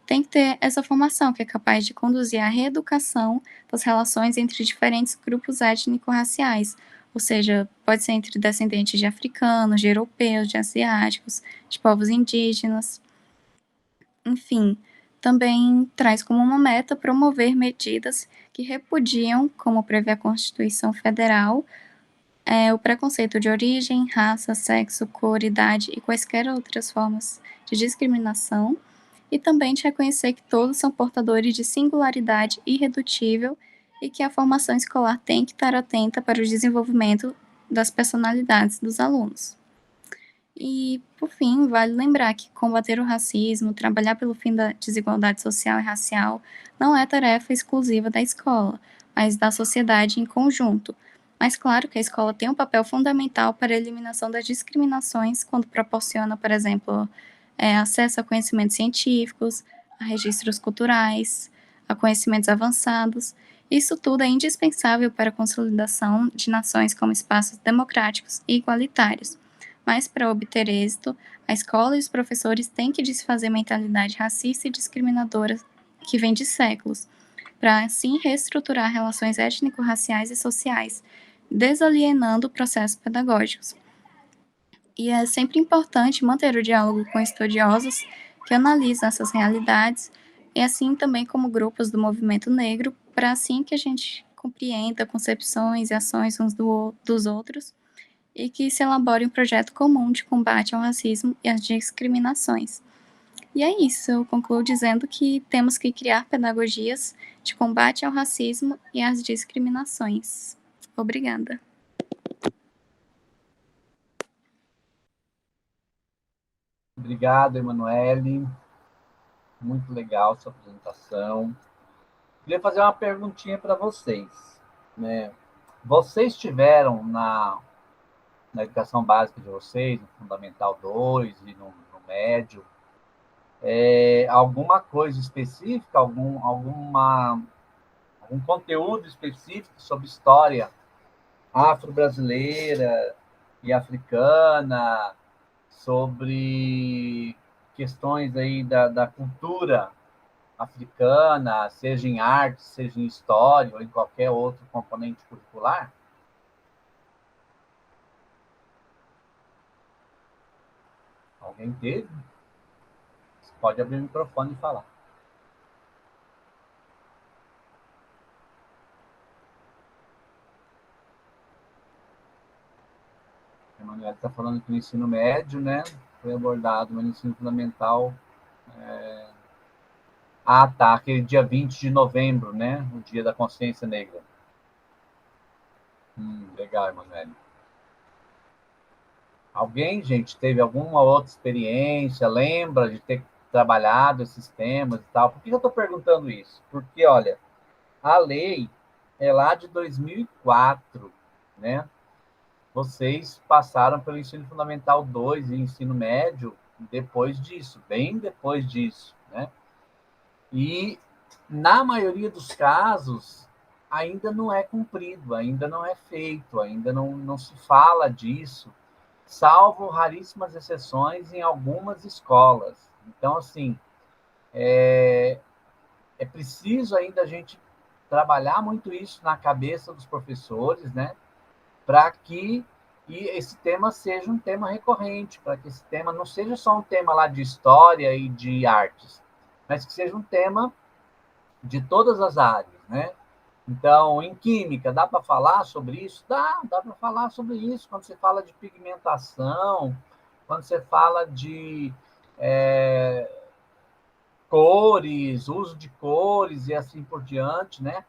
tem que ter essa formação que é capaz de conduzir à reeducação das relações entre diferentes grupos étnico-raciais, ou seja, pode ser entre descendentes de africanos, de europeus, de asiáticos, de povos indígenas. Enfim, também traz como uma meta promover medidas que repudiam, como prevê a Constituição Federal, o preconceito de origem, raça, sexo, cor, idade e quaisquer outras formas de discriminação, e também de reconhecer que todos são portadores de singularidade irredutível e que a formação escolar tem que estar atenta para o desenvolvimento das personalidades dos alunos. E, por fim, vale lembrar que combater o racismo, trabalhar pelo fim da desigualdade social e racial, não é tarefa exclusiva da escola, mas da sociedade em conjunto. Mas claro que a escola tem um papel fundamental para a eliminação das discriminações quando proporciona, por exemplo, acesso a conhecimentos científicos, a registros culturais, a conhecimentos avançados. Isso tudo é indispensável para a consolidação de nações como espaços democráticos e igualitários. Mas, para obter êxito, a escola e os professores têm que desfazer a mentalidade racista e discriminadora que vem de séculos, para assim reestruturar relações étnico-raciais e sociais, desalienando processos pedagógicos. E é sempre importante manter o diálogo com estudiosos que analisam essas realidades, e assim também como grupos do movimento negro, para assim que a gente compreenda concepções e ações uns dos outros, e que se elabore um projeto comum de combate ao racismo e às discriminações. E é isso, eu concluo dizendo que temos que criar pedagogias de combate ao racismo e às discriminações. Obrigada. Obrigado, Emanuele. Muito legal sua apresentação. Queria fazer uma perguntinha para vocês, né? Vocês tiveram na educação básica de vocês, no Fundamental 2 e no médio, alguma coisa específica, algum conteúdo específico sobre história afro-brasileira e africana, sobre questões aí da cultura africana, seja em arte, seja em história ou em qualquer outro componente curricular? Alguém teve? Você pode abrir o microfone e falar. A Emanuele está falando que no ensino médio, né, foi abordado, mas no ensino fundamental... Ah, tá, aquele dia 20 de novembro, né, o dia da consciência negra. Legal, Emanuele. Alguém, gente, teve alguma outra experiência, lembra de ter trabalhado esses temas e tal? Por que eu estou perguntando isso? Porque, olha, a lei é lá de 2004, né? vocês passaram pelo ensino fundamental 2 e ensino médio depois disso, bem depois disso, né? E, na maioria dos casos, ainda não é cumprido, ainda não é feito, ainda não se fala disso, salvo raríssimas exceções em algumas escolas. Então, assim, é preciso ainda a gente trabalhar muito isso na cabeça dos professores, né? Para que esse tema seja um tema recorrente, para que esse tema não seja só um tema lá de história e de artes, mas que seja um tema de todas as áreas, né? Então, em química, dá para falar sobre isso? Dá para falar sobre isso. Quando você fala de pigmentação, quando você fala de é, cores, uso de cores e assim por diante, né?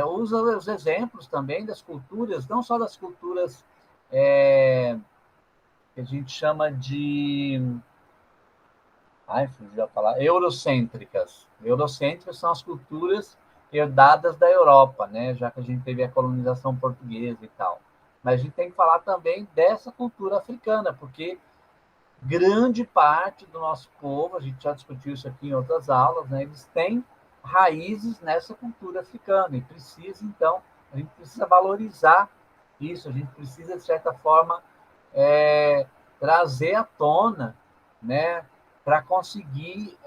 Usa os exemplos também das culturas, não só das culturas que a gente chama de... Ai, fugiu a palavra. Eurocêntricas. Eurocêntricas são as culturas herdadas da Europa, né? Já que a gente teve a colonização portuguesa e tal. Mas a gente tem que falar também dessa cultura africana, porque grande parte do nosso povo, a gente já discutiu isso aqui em outras aulas, né? Eles têm raízes nessa cultura africana e precisa, então, a gente precisa valorizar isso, a gente precisa, de certa forma, trazer à tona, né, para conseguir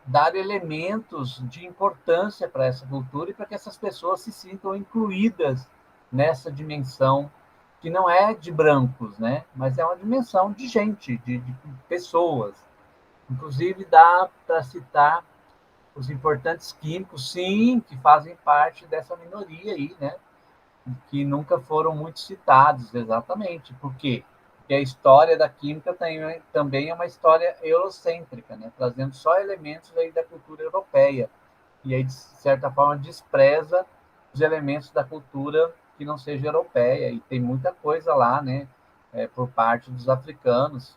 dar elementos de importância para essa cultura e para que essas pessoas se sintam incluídas nessa dimensão que não é de brancos, né, mas é uma dimensão de gente, de pessoas. Inclusive, dá para citar os importantes químicos, sim, que fazem parte dessa minoria aí, né, que nunca foram muito citados, exatamente. Por quê? Porque a história da química também é uma história eurocêntrica, né? Trazendo só elementos aí da cultura europeia. E aí, de certa forma, despreza os elementos da cultura que não seja europeia. E tem muita coisa lá, né? Por parte dos africanos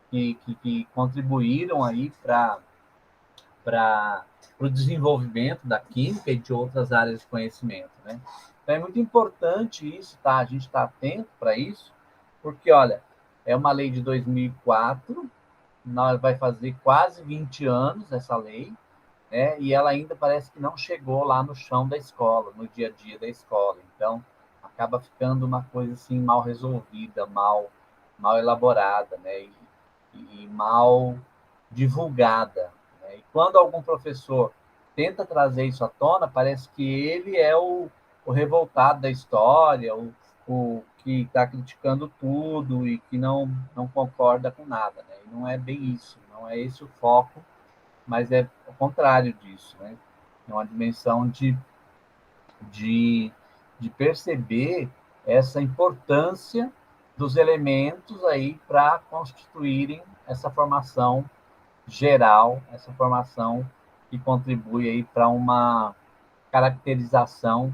que contribuíram aí para o desenvolvimento da química e de outras áreas de conhecimento, né? Então é muito importante isso, tá? A gente está atento para isso, porque, olha, é uma lei de 2004, nós vai fazer quase 20 anos essa lei, né? E ela ainda parece que não chegou lá no chão da escola, no dia a dia da escola. Então, acaba ficando uma coisa assim mal resolvida, mal elaborada, né? E mal divulgada, né? E quando algum professor tenta trazer isso à tona, parece que ele é o revoltado da história, o que está criticando tudo e que não concorda com nada, né? E não é bem isso, não é esse o foco, mas é o contrário disso, né? É uma dimensão de, de perceber essa importância dos elementos aí para constituírem essa formação geral, essa formação que contribui aí para uma caracterização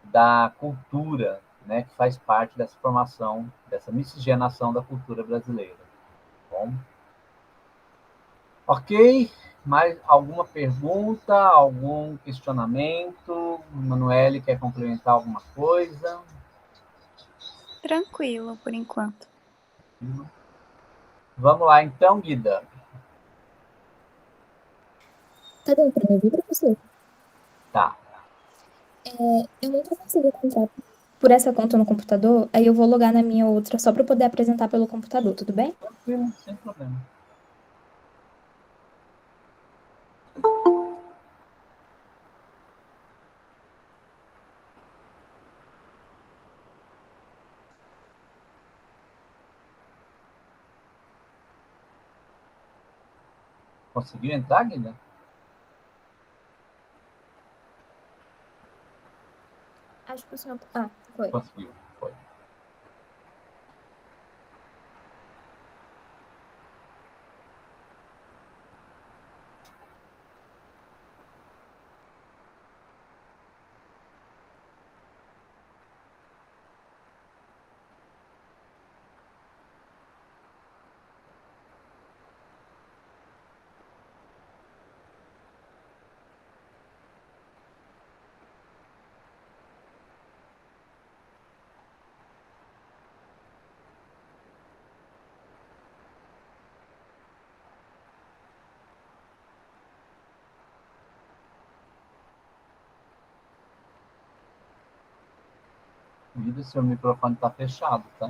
da cultura, né, que faz parte dessa formação, dessa miscigenação da cultura brasileira. Bom, ok? Mais alguma pergunta, algum questionamento? Manuele quer complementar alguma coisa? Tranquilo, por enquanto. Vamos lá, então, Guida. Tá dando pra me ouvir, professor? Tá. Eu não tô conseguindo entrar por essa conta no computador, aí eu vou logar na minha outra só pra eu poder apresentar pelo computador, tudo bem? Tranquilo, sem problema. Conseguiu entrar, Guida? Acho que o senhor. Ah, foi. Conseguiu. Foi. Vida, seu microfone está fechado, tá?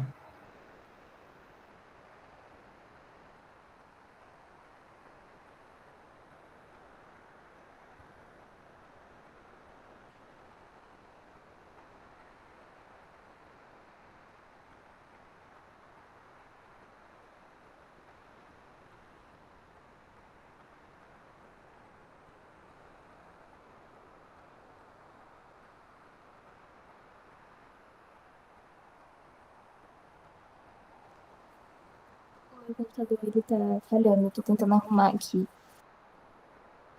O computador, ele tá falhando, eu tô tentando arrumar aqui.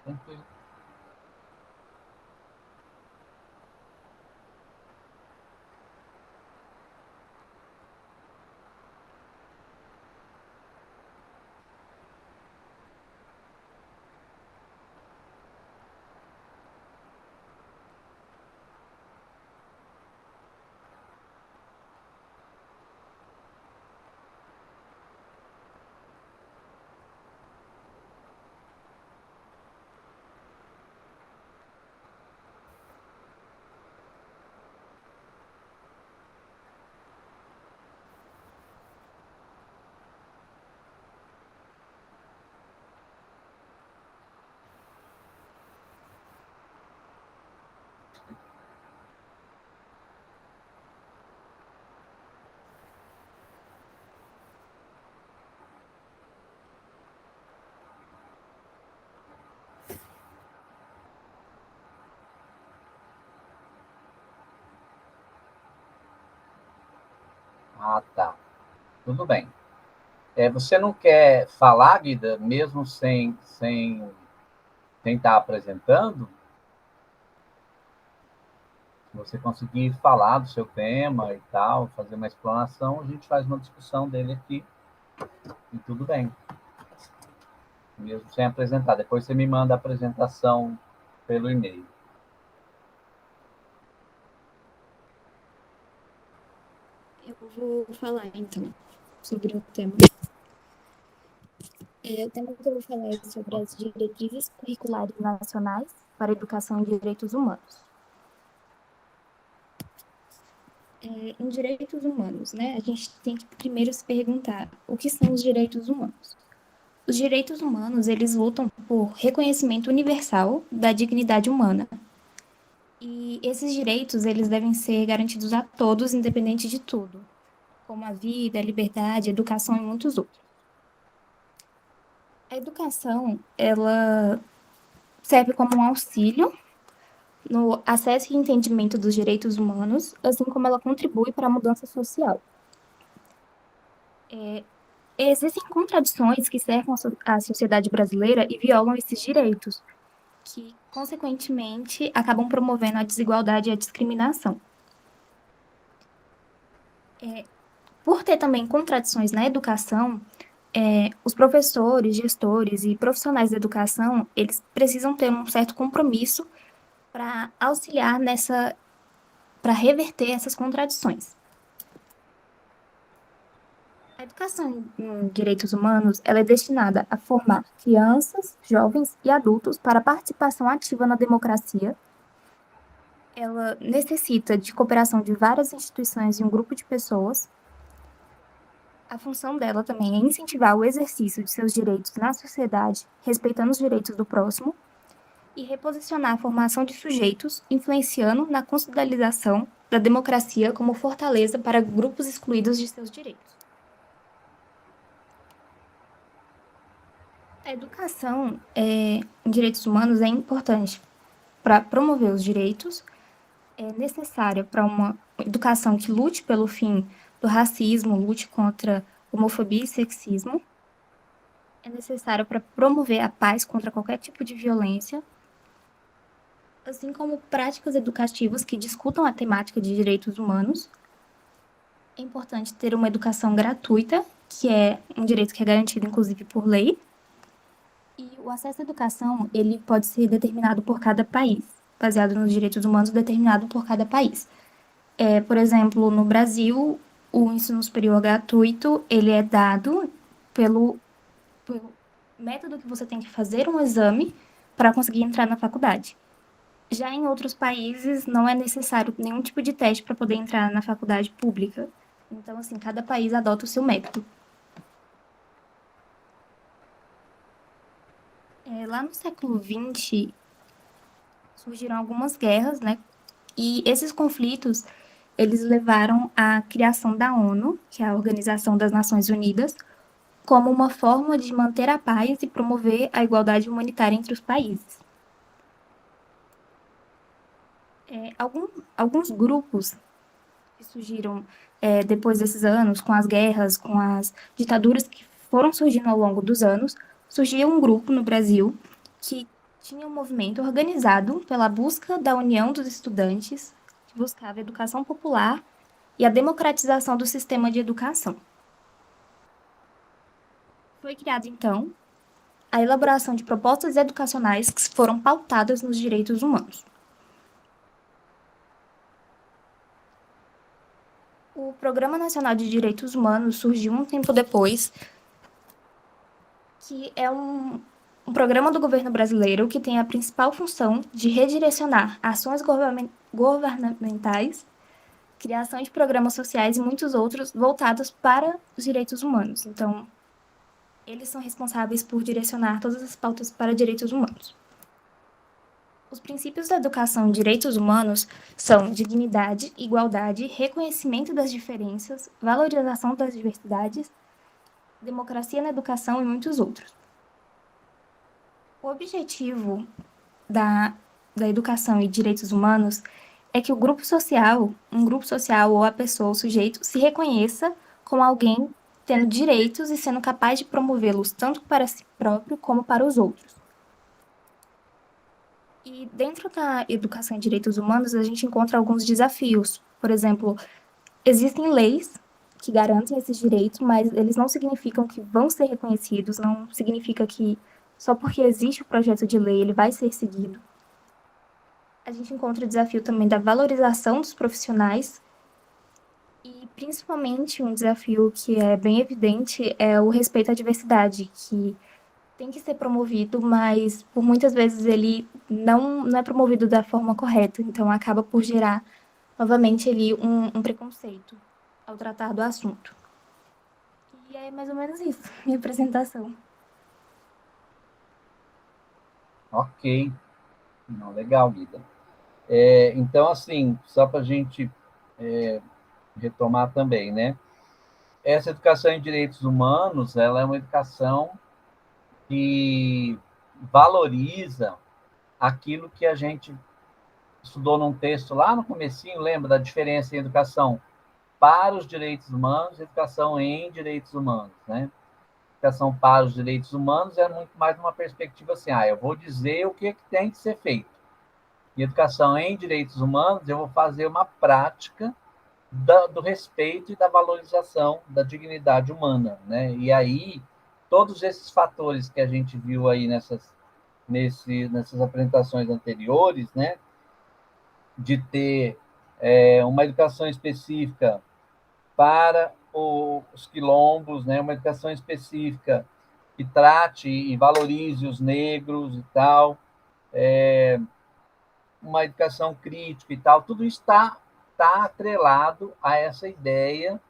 Tranquilo. Ah, tá. Tudo bem. Você não quer falar, Guida, mesmo sem estar apresentando? Se você conseguir falar do seu tema e tal, fazer uma explanação, a gente faz uma discussão dele aqui e tudo bem. Mesmo sem apresentar. Depois você me manda a apresentação pelo e-mail. Eu vou falar, então, sobre o tema. O tema que eu vou falar é sobre as diretrizes curriculares nacionais para a educação em direitos humanos. Em direitos humanos, né, a gente tem que primeiro se perguntar o que são os direitos humanos. Os direitos humanos, eles lutam por reconhecimento universal da dignidade humana. E esses direitos, eles devem ser garantidos a todos, independente de tudo, como a vida, a liberdade, a educação e muitos outros. A educação, ela serve como um auxílio no acesso e entendimento dos direitos humanos, assim como ela contribui para a mudança social. Existem contradições que cercam a sociedade brasileira e violam esses direitos, que, consequentemente, acabam promovendo a desigualdade e a discriminação. Por ter também contradições na educação, os professores, gestores e profissionais da educação, eles precisam ter um certo compromisso para auxiliar para reverter essas contradições. A educação em direitos humanos, ela é destinada a formar crianças, jovens e adultos para a participação ativa na democracia. Ela necessita de cooperação de várias instituições e um grupo de pessoas. A função dela também é incentivar o exercício de seus direitos na sociedade, respeitando os direitos do próximo, e reposicionar a formação de sujeitos, influenciando na consolidação da democracia como fortaleza para grupos excluídos de seus direitos. A educação em direitos humanos é importante para promover os direitos, é necessária para uma educação que lute pelo fim do racismo, lute contra homofobia e sexismo, é necessária para promover a paz contra qualquer tipo de violência, assim como práticas educativas que discutam a temática de direitos humanos. É importante ter uma educação gratuita, que é um direito que é garantido, inclusive, por lei. E o acesso à educação, ele pode ser determinado por cada país, baseado nos direitos humanos determinado por cada país. Por exemplo, no Brasil, o ensino superior gratuito, ele é dado pelo método que você tem que fazer um exame para conseguir entrar na faculdade. Já em outros países, não é necessário nenhum tipo de teste para poder entrar na faculdade pública. Então, assim, cada país adota o seu método. Lá no século XX, surgiram algumas guerras, né? E esses conflitos, eles levaram à criação da ONU, que é a Organização das Nações Unidas, como uma forma de manter a paz e promover a igualdade humanitária entre os países. Alguns grupos que surgiram depois desses anos, com as guerras, com as ditaduras que foram surgindo ao longo dos anos, surgiu um grupo no Brasil que tinha um movimento organizado pela busca da união dos estudantes, que buscava a educação popular e a democratização do sistema de educação. Foi criado, então, a elaboração de propostas educacionais que foram pautadas nos direitos humanos. O Programa Nacional de Direitos Humanos surgiu um tempo depois, que é um programa do governo brasileiro que tem a principal função de redirecionar ações governamentais, criação de programas sociais e muitos outros voltados para os direitos humanos. Então, eles são responsáveis por direcionar todas as pautas para direitos humanos. Os princípios da educação e direitos humanos são dignidade, igualdade, reconhecimento das diferenças, valorização das diversidades, democracia na educação e muitos outros. O objetivo da educação e direitos humanos é que um grupo social ou a pessoa, o sujeito, se reconheça como alguém tendo direitos e sendo capaz de promovê-los tanto para si próprio como para os outros. E dentro da educação e direitos humanos, a gente encontra alguns desafios. Por exemplo, existem leis que garantem esses direitos, mas eles não significam que vão ser reconhecidos, não significa que só porque existe o projeto de lei ele vai ser seguido. A gente encontra o desafio também da valorização dos profissionais e, principalmente, um desafio que é bem evidente é o respeito à diversidade, que tem que ser promovido, mas por muitas vezes ele não é promovido da forma correta, então acaba por gerar novamente ali um preconceito ao tratar do assunto. E é mais ou menos isso, minha apresentação. Ok. Não, legal, Guida. Então, assim, só para a gente retomar também, né? Essa educação em direitos humanos, ela é uma educação que valoriza aquilo que a gente estudou num texto lá no comecinho, lembra da diferença em educação para os direitos humanos e educação em direitos humanos, né? Educação para os direitos humanos é muito mais uma perspectiva assim, eu vou dizer o que tem que ser feito. E educação em direitos humanos, eu vou fazer uma prática do respeito e da valorização da dignidade humana, né? E aí, todos esses fatores que a gente viu aí nessas apresentações anteriores, né? De ter uma educação específica para os quilombos, né? Uma educação específica que trate e valorize os negros e tal, uma educação crítica e tal, tudo isso está atrelado a essa ideia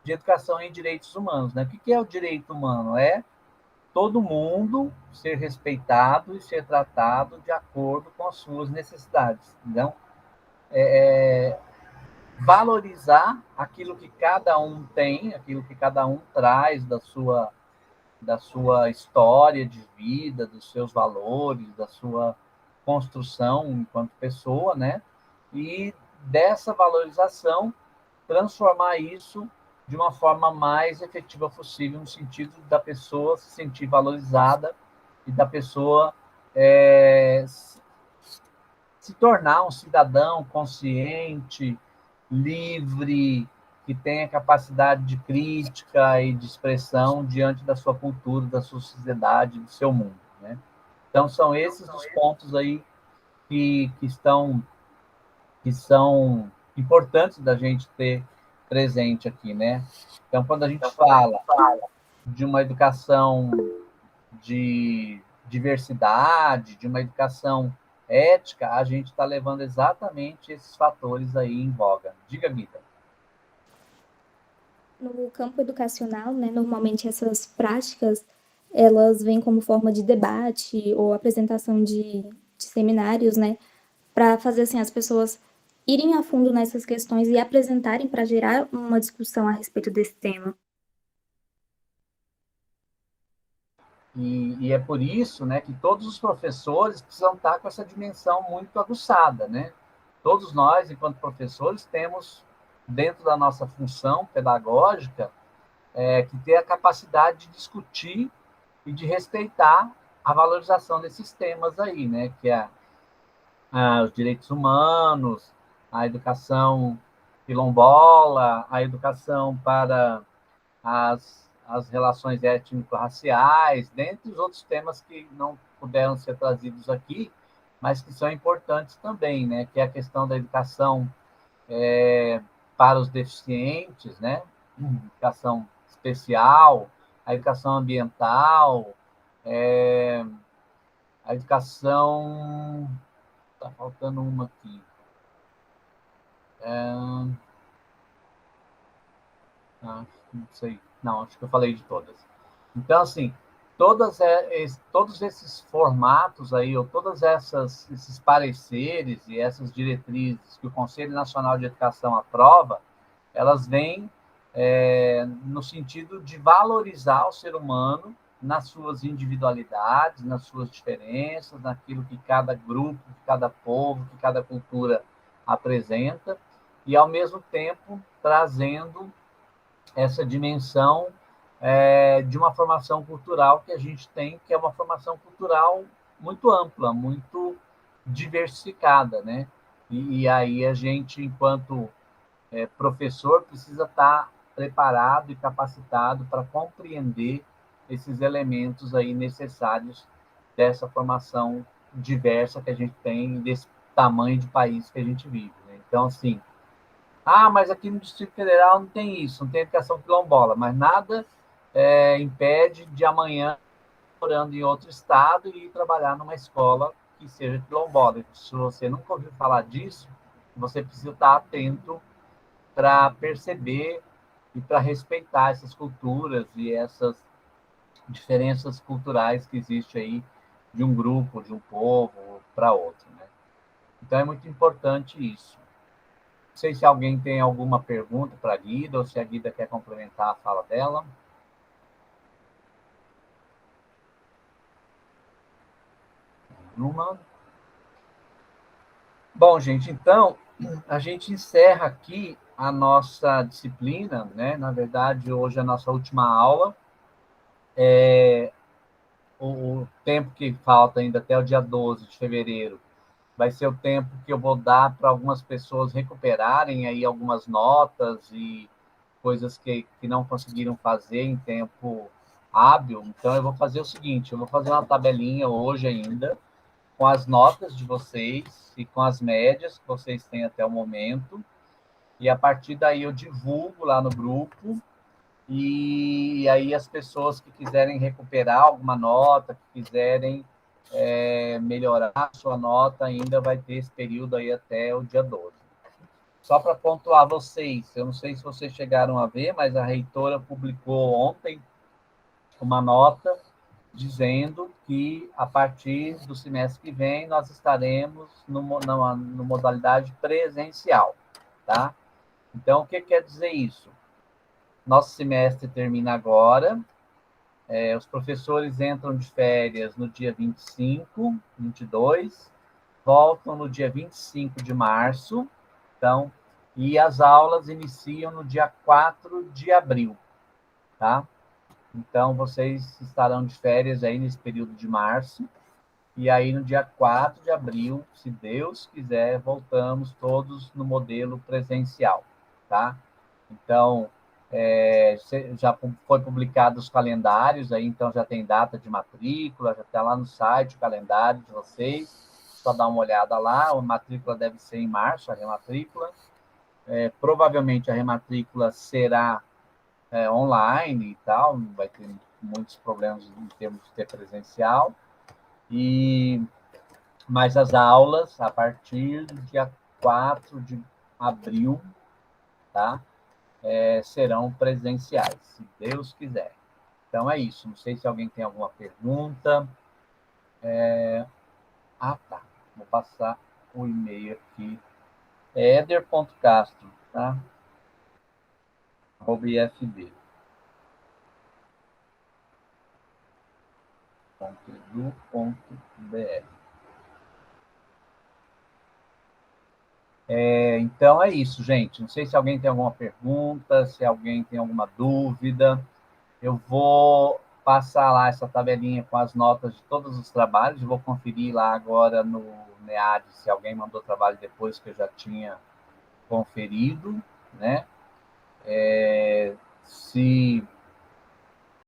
de educação em direitos humanos, né? O que é o direito humano? É todo mundo ser respeitado e ser tratado de acordo com as suas necessidades. Então, valorizar aquilo que cada um tem, aquilo que cada um traz da sua história de vida, dos seus valores, da sua construção enquanto pessoa, né? E dessa valorização, transformar isso de uma forma mais efetiva possível, no sentido da pessoa se sentir valorizada e da pessoa se tornar um cidadão consciente, livre, que tenha capacidade de crítica e de expressão diante da sua cultura, da sua sociedade, do seu mundo, né? Então, são esses os pontos aí que são importantes da gente ter presente aqui, né? Então, quando a gente fala de uma educação de diversidade, de uma educação ética, a gente está levando exatamente esses fatores aí em voga. Diga, Guida. No campo educacional, né, normalmente essas práticas, elas vêm como forma de debate ou apresentação de seminários, né, para fazer assim as pessoas irem a fundo nessas questões e apresentarem para gerar uma discussão a respeito desse tema. E é por isso, né, que todos os professores precisam estar com essa dimensão muito aguçada, né? Todos nós, enquanto professores, temos, dentro da nossa função pedagógica, que ter a capacidade de discutir e de respeitar a valorização desses temas aí, né? Que é os direitos humanos, a educação quilombola, a educação para as relações étnico-raciais, dentre os outros temas que não puderam ser trazidos aqui, mas que são importantes também, né? Que é a questão da educação para os deficientes, né? Educação especial, a educação ambiental, a educação... Está faltando uma aqui. Não sei. Não, acho que eu falei de todas. Então, assim, todos esses formatos aí, ou todos esses pareceres e essas diretrizes que o Conselho Nacional de Educação aprova, elas vêm no sentido de valorizar o ser humano nas suas individualidades, nas suas diferenças, naquilo que cada grupo, que cada povo, que cada cultura apresenta, e, ao mesmo tempo, trazendo essa dimensão de uma formação cultural que a gente tem, que é uma formação cultural muito ampla, muito diversificada, né? E aí a gente, enquanto professor, precisa estar preparado e capacitado para compreender esses elementos aí necessários dessa formação diversa que a gente tem, desse tamanho de país que a gente vive, né? Então, assim, mas aqui no Distrito Federal não tem isso, não tem educação quilombola, mas nada impede de amanhã, morando em outro estado, e ir trabalhar numa escola que seja quilombola. Se você nunca ouviu falar disso, você precisa estar atento para perceber e para respeitar essas culturas e essas diferenças culturais que existem aí de um grupo, de um povo para outro, né? Então é muito importante isso. Não sei se alguém tem alguma pergunta para a Guida, ou se a Guida quer complementar a fala dela. Nenhuma. Bom, gente, então, a gente encerra aqui a nossa disciplina, né? Na verdade, hoje é a nossa última aula. O tempo que falta ainda até o dia 12 de fevereiro vai ser o tempo que eu vou dar para algumas pessoas recuperarem aí algumas notas e coisas que não conseguiram fazer em tempo hábil. Então, eu vou fazer o seguinte, eu vou fazer uma tabelinha hoje ainda, com as notas de vocês e com as médias que vocês têm até o momento, e a partir daí eu divulgo lá no grupo, e aí as pessoas que quiserem recuperar alguma nota, que quiserem melhorar a sua nota, ainda vai ter esse período aí até o dia 12. Só para pontuar vocês, eu não sei se vocês chegaram a ver, mas a reitora publicou ontem uma nota dizendo que, a partir do semestre que vem, nós estaremos no modalidade presencial, tá? Então, o que quer dizer isso? Nosso semestre termina agora, os professores entram de férias no dia 25, 22, voltam no dia 25 de março, então, e as aulas iniciam no dia 4 de abril, tá? Então, vocês estarão de férias aí nesse período de março, e aí no dia 4 de abril, se Deus quiser, voltamos todos no modelo presencial, tá? Então, já foi publicado os calendários, aí então já tem data de matrícula, já está lá no site o calendário de vocês, só dá uma olhada lá, a matrícula deve ser em março, a rematrícula. Provavelmente a rematrícula será online e tal, não vai ter muitos problemas em termos de ter presencial. E Mas as aulas, a partir do dia 4 de abril, tá? Serão presenciais, se Deus quiser. Então é isso. Não sei se alguém tem alguma pergunta. Tá. Vou passar o e-mail aqui. É eder.castro, tá? @ifb.edu.br. Então é isso, gente. Não sei se alguém tem alguma pergunta, se alguém tem alguma dúvida. Eu vou passar lá essa tabelinha com as notas de todos os trabalhos. Eu vou conferir lá agora no NEAD se alguém mandou trabalho depois que eu já tinha conferido, né? Se